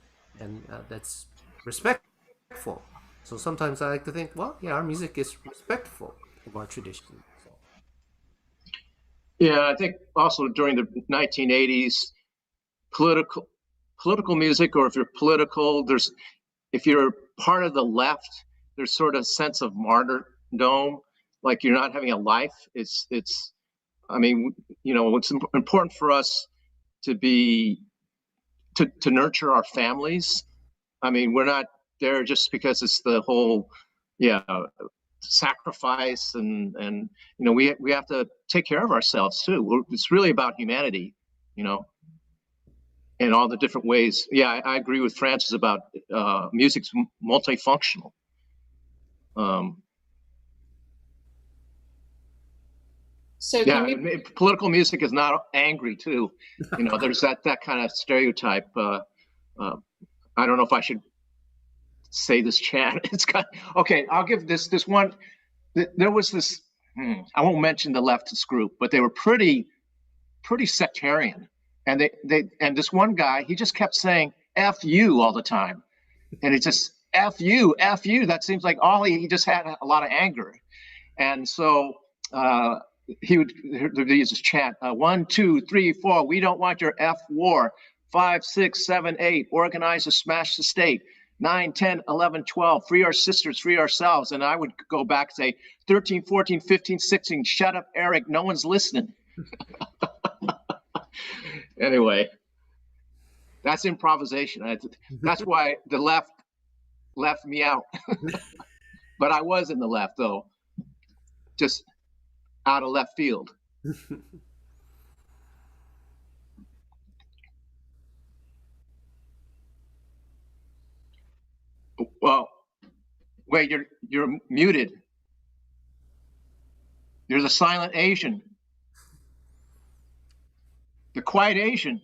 S4: and that's respectful. So sometimes I like to think, well, yeah, our music is respectful of our tradition. So.
S5: Yeah, I think also during the 1980s, political music, or if you're political, if you're part of the left, there's sort of a sense of martyrdom, like you're not having a life. I mean, it's important for us to nurture our families. I mean, we're not there just because it's the whole, sacrifice, and we have to take care of ourselves too. It's really about humanity. in all the different ways. Yeah, I agree with Francis about music's multifunctional.
S3: So
S5: Yeah,
S3: can we,
S5: political music is not angry too. You know, there's that kind of stereotype. I don't know if I should say this chant. It's got okay. I'll give this one. There was this. I won't mention the leftist group, but they were pretty sectarian, and and this one guy, he just kept saying "f you" all the time, and it's just "f you, f you." That seems like all he just had a lot of anger, and so he would use this chant: 1, 2, 3, 4. We don't want your f war. 5, 6, 7, 8. Organize to smash the state. 9, 10, 11, 12. Free our sisters, free ourselves. And I would go back and say 13, 14, 15, 16. Shut up, Eric. No one's listening. Anyway, that's improvisation. That's why the left left me out. But I was in the left, though, just out of left field. Well, wait, you're muted. You're the silent Asian. The quiet Asian.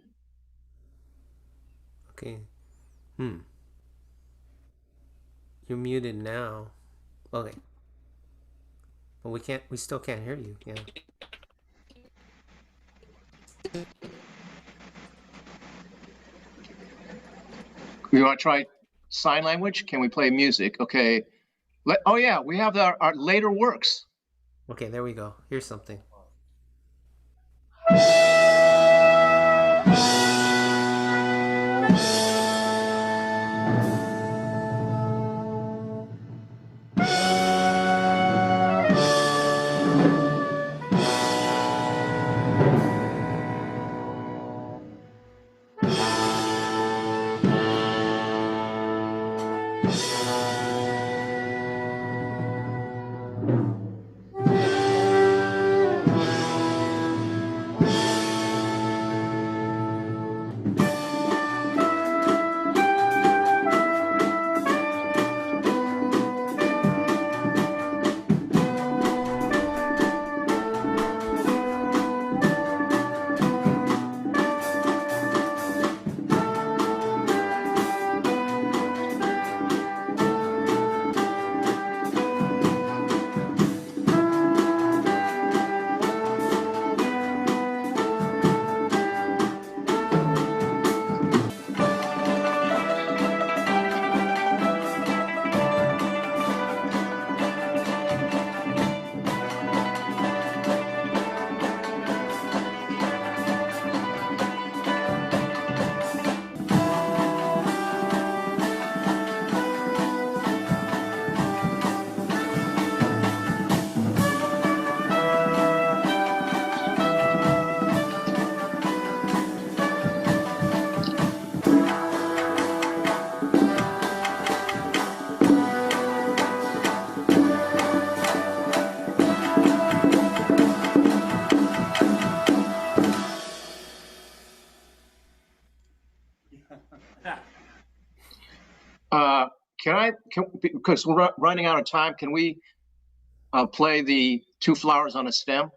S4: Okay. You're muted now. Okay. But we still can't hear you. Yeah.
S5: We want to try sign language? Can we play music? Okay. Oh yeah, we have our later works.
S4: Okay, there we go. Here's something.
S5: Because we're running out of time, can we play the Two Flowers on a Stem?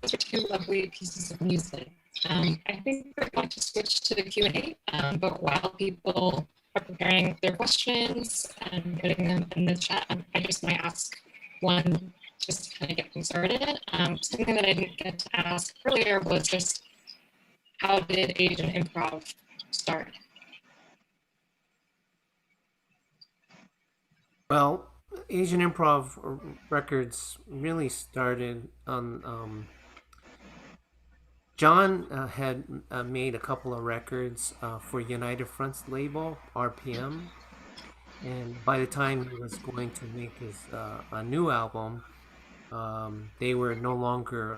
S3: those are two lovely pieces of music. I think we're going to switch to the Q&A, but while people are preparing their questions and putting them in the chat, I just might ask one just to kind of get things started. Something that I didn't get to ask earlier was just, how did Asian improv start?
S4: Well, Asian Improv Records really started on. John had made a couple of records for United Front's label, RPM. And by the time he was going to make his a new album, they were no longer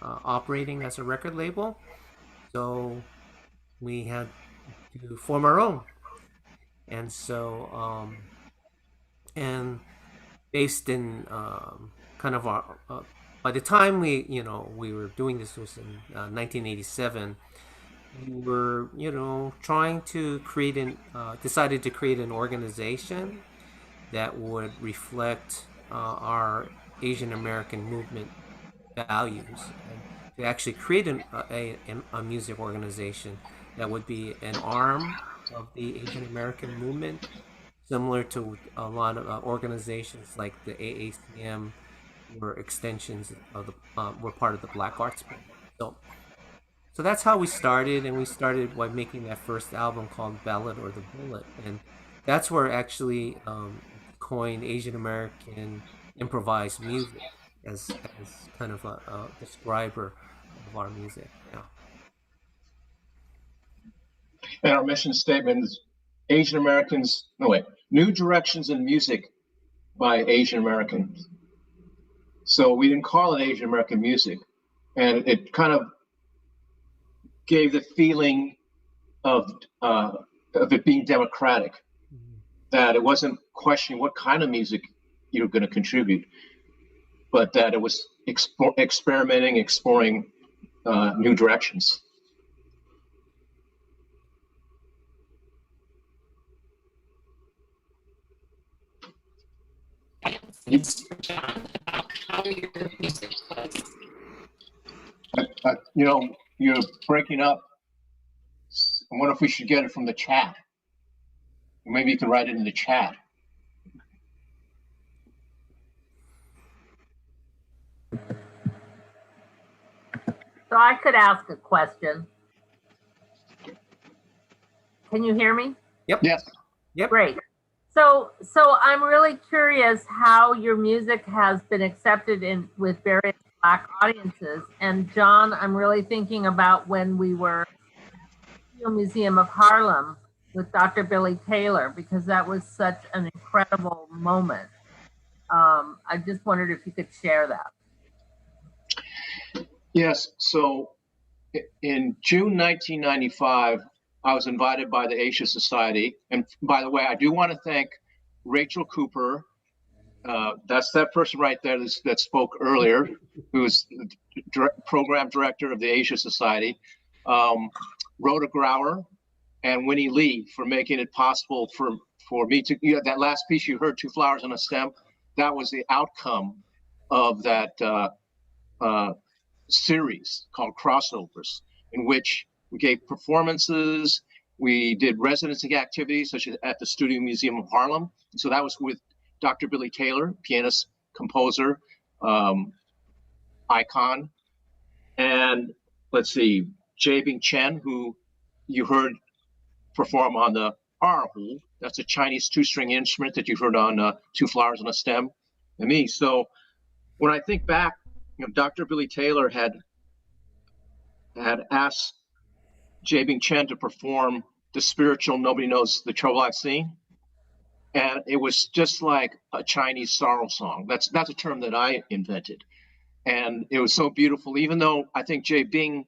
S4: operating as a record label. So we had to form our own. And so, and based in kind of our, by the time we were doing this, was in 1987. We were, trying to decided to create an organization that would reflect our Asian American movement values, and to actually create a music organization that would be an arm of the Asian American movement, similar to a lot of organizations like the AACM were extensions of were part of the Black Arts movement. So that's how we started, and we started by making that first album called Ballad or the Bullet, and that's where actually coined Asian American improvised music as kind of a describer of our music. Yeah.
S5: And our mission statement is Asian Americans, no wait, new directions in music by Asian Americans. So we didn't call it Asian American music, and it kind of gave the feeling of it being democratic, that it wasn't questioning what kind of music you were going to contribute, but that it was experimenting, exploring new directions.
S3: For John about how your music was.
S5: You're breaking up. I wonder if we should get it from the chat. Maybe you can write it in the chat.
S2: So I could ask a question. Can you hear me?
S4: Yep.
S5: Yes.
S4: Yep.
S2: Great. So I'm really curious how your music has been accepted with various Black audiences. And John, I'm really thinking about when we were at the Museum of Harlem with Dr. Billy Taylor, because that was such an incredible moment. I just wondered if you could share that.
S5: Yes. So in June 1995, I was invited by the Asia Society. And by the way, I do want to thank Rachel Cooper. That's that person right there that spoke earlier, who is the program director of the Asia Society. Rhoda Grauer and Winnie Lee for making it possible for me to, that last piece you heard, Two Flowers on a Stem, that was the outcome of that series called Crossovers, in which we gave performances, we did residency activities such as at the Studio Museum of Harlem. So that was with Dr. Billy Taylor, pianist, composer, icon. And let's see, Bing Chen, who you heard perform on the erhu, that's a Chinese two-string instrument that you heard on Two Flowers on a Stem, and me. So when I think back, Dr. Billy Taylor had asked Bing Chen to perform the spiritual Nobody Knows the Trouble I've Seen. And it was just like a Chinese sorrow song. That's a term that I invented. And it was so beautiful, even though I think Bing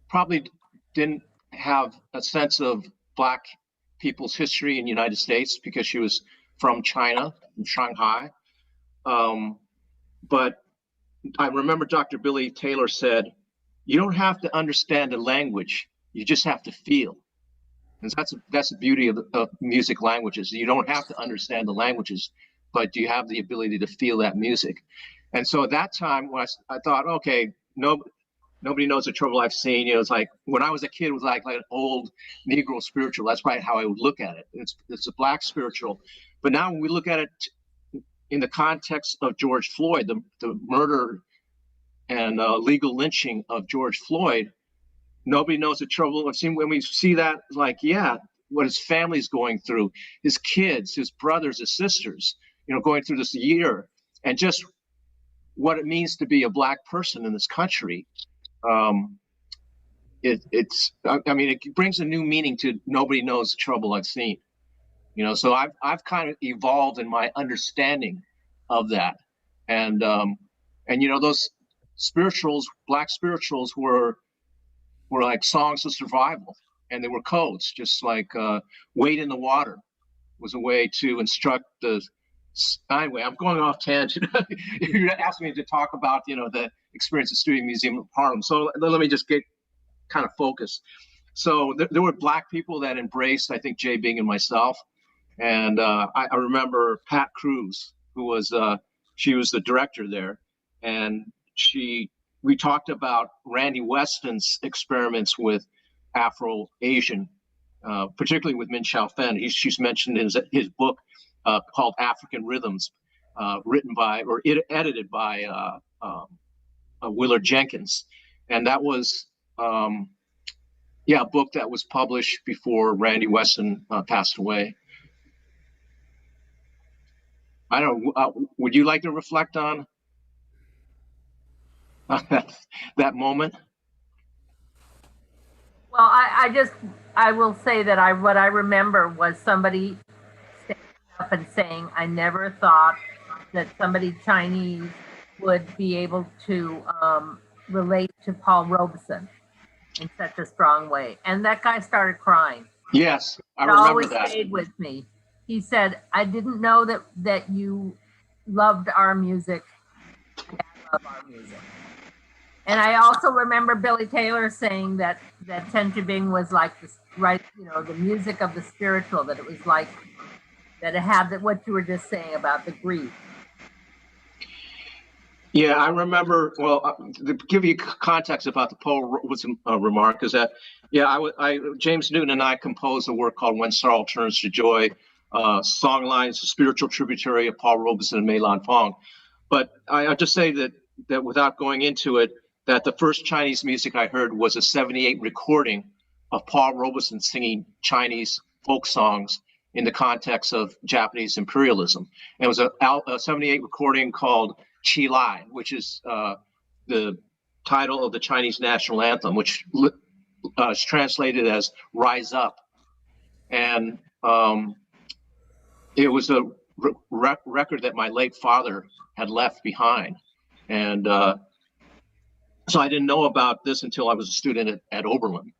S5: probably didn't have a sense of Black people's history in the United States because she was from China, from Shanghai. But I remember Dr. Billy Taylor said, you don't have to understand the language, you just have to feel. And that's the beauty of music languages. You don't have to understand the languages, but you have the ability to feel that music. And so at that time, when I thought, okay, nobody knows the trouble I've seen. You know, it's like when I was a kid, it was like an old Negro spiritual. That's probably how I would look at it. It's a black spiritual. But now when we look at it in the context of George Floyd, the murder and legal lynching of George Floyd, nobody knows the trouble I've seen. When we see that, like, yeah, what his family's going through, his kids, his brothers, his sisters, you know, going through this year, and just what it means to be a black person in this country. I mean, it brings a new meaning to nobody knows the trouble I've seen. You know, so I've kind of evolved in my understanding of that, and you know, those spirituals, black spirituals, were like songs of survival, and they were codes, just like "Wade in the Water" was a way to instruct the. Anyway, I'm going off tangent. You asked me to talk about, you know, the experience at Studio Museum of Harlem. So let me just get kind of focused. So there were black people that embraced, I think, Jay Bing and myself. And I remember Pat Cruz, who was she was the director there, and we talked about Randy Weston's experiments with Afro-Asian, particularly with Min Chao Fen. She's mentioned in his book called African Rhythms, written by or edited by Willard Jenkins, and that was a book that was published before Randy Weston passed away. I don't. Would you like to reflect on that moment?
S2: Well, I will say that what I remember was somebody standing up and saying, I never thought that somebody Chinese would be able to relate to Paul Robeson in such a strong way. And that guy started crying.
S5: Yes, I
S2: It
S5: remember
S2: always
S5: that.
S2: stayed with me. He said, I didn't know that you loved our music. I love our music. And I also remember Billy Taylor saying that Chen Bing was like this, right, you know, the music of the spiritual, that it was like, that it had that what you were just saying about the grief.
S5: Yeah, I remember. Well, to give you context about the Paul Robeson remark is that, yeah, James Newton and I composed a work called "When Sorrow Turns to Joy," songlines, spiritual tributary of Paul Robeson and Mei Lan Fong. But I just say that without going into it, that the first Chinese music I heard was a '78 recording of Paul Robeson singing Chinese folk songs in the context of Japanese imperialism. And it was a '78 recording called Qi Lai, which is the title of the Chinese national anthem, which is translated as "Rise Up." And it was a record that my late father had left behind. And so I didn't know about this until I was a student at Oberlin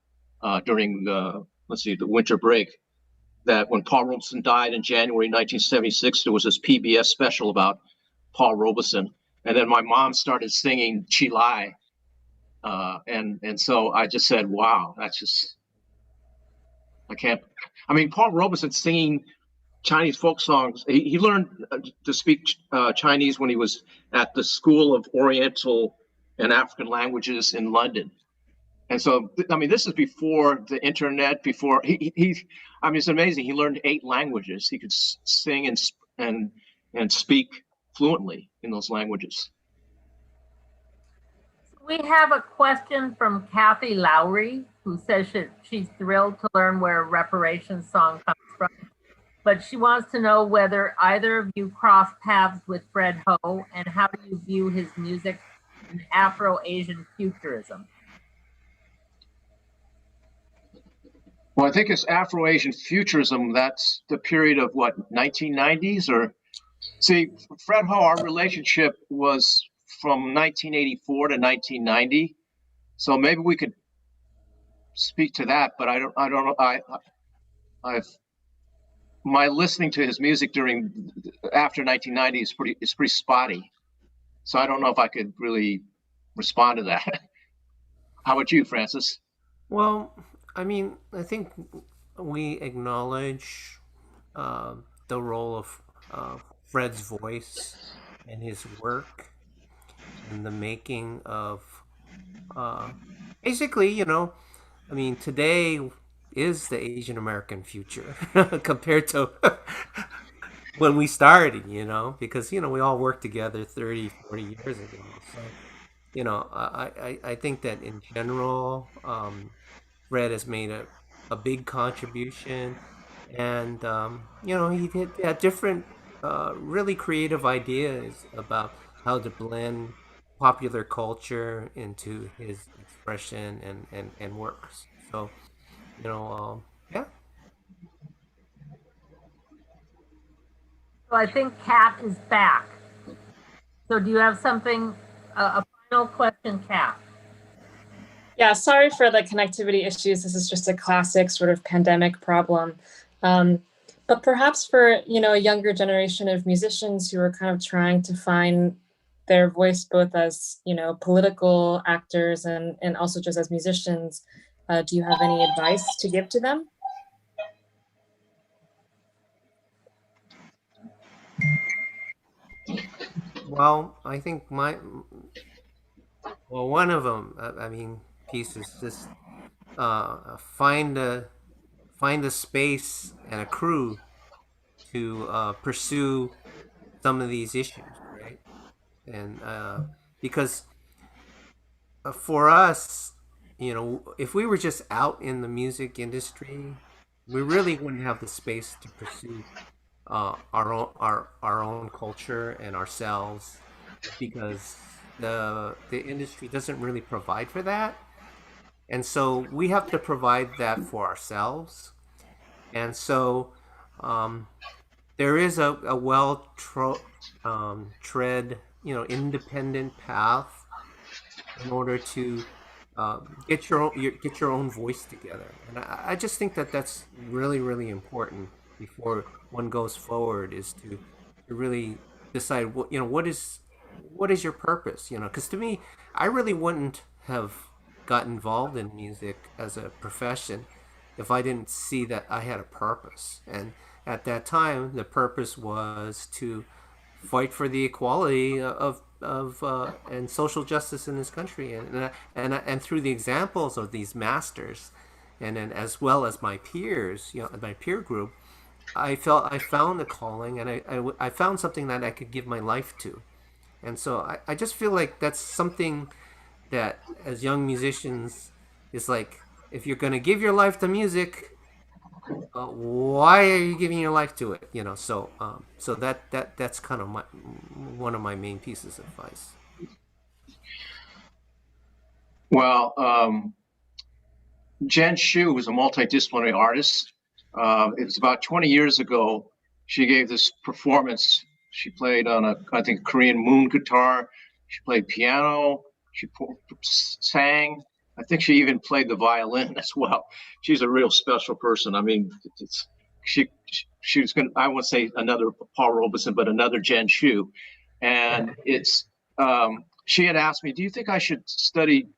S5: during the winter break. That when Paul Robeson died in January 1976, there was this PBS special about Paul Robeson, and then my mom started singing "Qi Lai," and so I just said, "Wow, that's just I can't." I mean, Paul Robeson singing Chinese folk songs. He learned to speak Chinese when he was at the School of Oriental and African Languages in London. And so, I mean, this is before the internet, before I mean, it's amazing. He learned 8 languages. He could sing and speak fluently in those languages.
S2: We have a question from Kathy Lowry, who says she's thrilled to learn where Reparations song comes from. But she wants to know whether either of you crossed paths with Fred Ho, and how do you view his music and Afro-Asian futurism?
S5: Well, I think it's Afro-Asian futurism. That's the period of what, 1990s? Or see, Fred Ho, our relationship was from 1984 to 1990. So maybe we could speak to that, but I don't know. My listening to his music after 1990 is pretty spotty. So I don't know if I could really respond to that. How about you, Francis?
S4: Well, I mean, I think we acknowledge the role of Fred's voice and his work and the making of basically, I mean, today is the Asian American future compared to when we started, because, we all worked together 30, 40 years ago. So, I think that in general, Fred has made a big contribution. And, had different, really creative ideas about how to blend popular culture into his expression and works. So, yeah.
S2: So I think Cat is back. So do you have something, a final question, Cat?
S3: Yeah, sorry for the connectivity issues. This is just a classic sort of pandemic problem. But perhaps for, a younger generation of musicians who are kind of trying to find their voice both as, political actors and also just as musicians, do you have any advice to give to them?
S4: Well, I think one of them, I mean, piece is just find a space and a crew to pursue some of these issues, right? And because for us, if we were just out in the music industry, we really wouldn't have the space to pursue our own culture and ourselves, because the industry doesn't really provide for that, and so we have to provide that for ourselves. And so there is a tread, independent path in order to get your own voice together. And I just think that that's really, really important before one goes forward, is to really decide what is your purpose. Because to me, I really wouldn't have got involved in music as a profession if I didn't see that I had a purpose. And at that time, the purpose was to fight for the equality of and social justice in this country, and through the examples of these masters, and then as well as my peers, my peer group, I found a calling, and I found something that I could give my life to. And so I just feel like that's something that, as young musicians, is like, if you're going to give your life to music, why are you giving your life to it? So that's kind of one of my main pieces of advice.
S5: Well, Jen Shu was a multidisciplinary artist. It was about 20 years ago. She gave this performance. She played on I think, Korean moon guitar. She played piano. She sang. I think she even played the violin as well. She's a real special person. I mean, she was I won't say another Paul Robeson, but another Jen Shu. And she had asked me, do you think I should study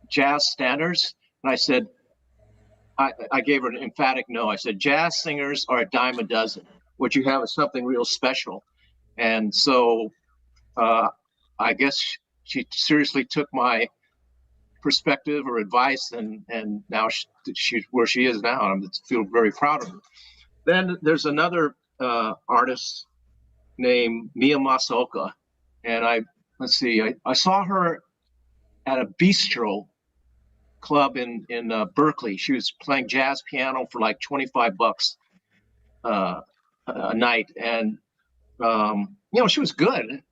S5: jazz standards? And I said, I gave her an emphatic no. I said, jazz singers are a dime a dozen. What you have is something real special. And so I guess she seriously took my perspective or advice, and now she's where she is now. I feel very proud of her. Then there's another artist named Mia Masaoka, and I saw her at a bistro club in Berkeley. She was playing jazz piano for like $25 a night, and she was good,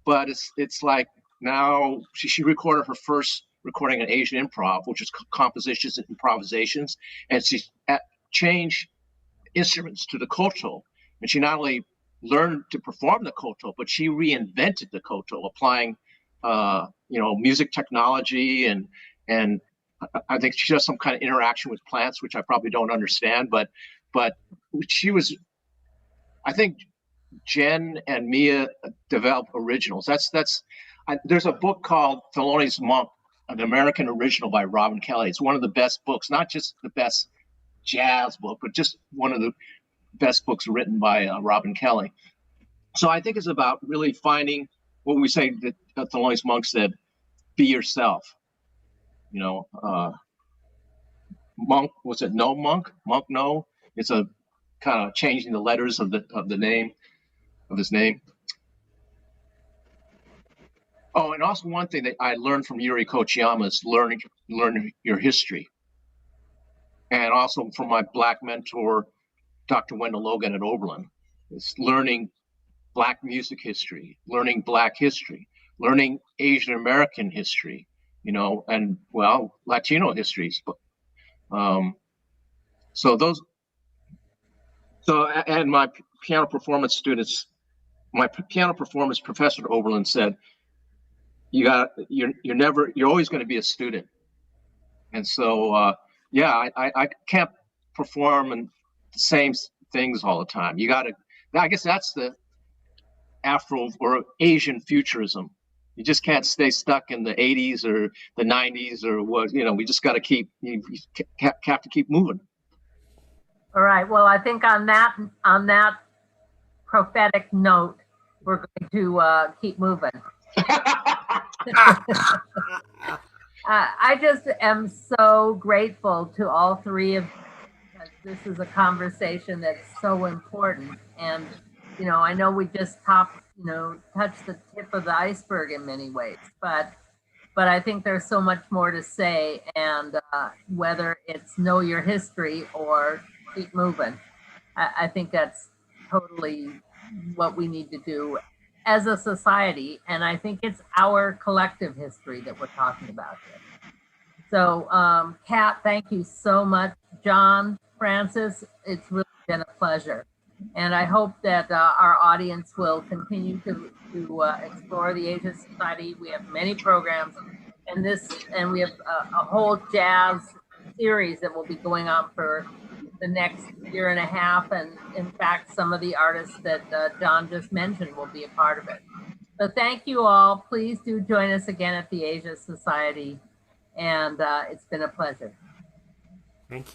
S5: but it's like now she recorded her first recording an Asian improv, which is compositions and improvisations, and she changed instruments to the koto, and she not only learned to perform the koto, but she reinvented the koto, applying music technology, and I think she does some kind of interaction with plants, which I probably don't understand, but she was, I think Jen and Mia developed originals. There's a book called Thelonious Monk, an American original by Robin Kelly. It's one of the best books, not just the best jazz book, but just one of the best books written by Robin Kelly. So I think it's about really finding what we say that the Thelonious Monk said, be yourself. You know, Monk, was it no Monk? Monk no? It's a kind of changing the letters of the name, of his name. Oh, and also one thing that I learned from Yuri Kochiyama is learn your history. And also from my Black mentor, Dr. Wendell Logan at Oberlin, is learning Black music history, learning Black history, learning Asian American history, you know, and well, Latino histories. So those, and my piano performance students, my piano performance professor at Oberlin said, you're always going to be a student. And so, yeah, I can't perform and the same things all the time. You got to, I guess that's the Afro or Asian futurism. You just can't stay stuck in the 80s or the 90s or what, you know, we just got to you have to keep moving.
S2: All right. Well, I think on that prophetic note, we're going to keep moving. I just am so grateful to all three of you, because this is a conversation that's so important. And, you know, I know we just touched the tip of the iceberg in many ways, but I think there's so much more to say. And whether it's know your history or keep moving, I think that's totally what we need to do as a society. And I think it's our collective history that we're talking about here. So, Cat, thank you so much. Jon, Francis, it's really been a pleasure. And I hope that our audience will continue to explore the Asia Society. We have many programs, and we have a whole jazz series that will be going on for the next year and a half. And in fact, some of the artists that Jon just mentioned will be a part of it. So thank you all. Please do join us again at the Asia Society. And it's been a pleasure.
S4: Thank you.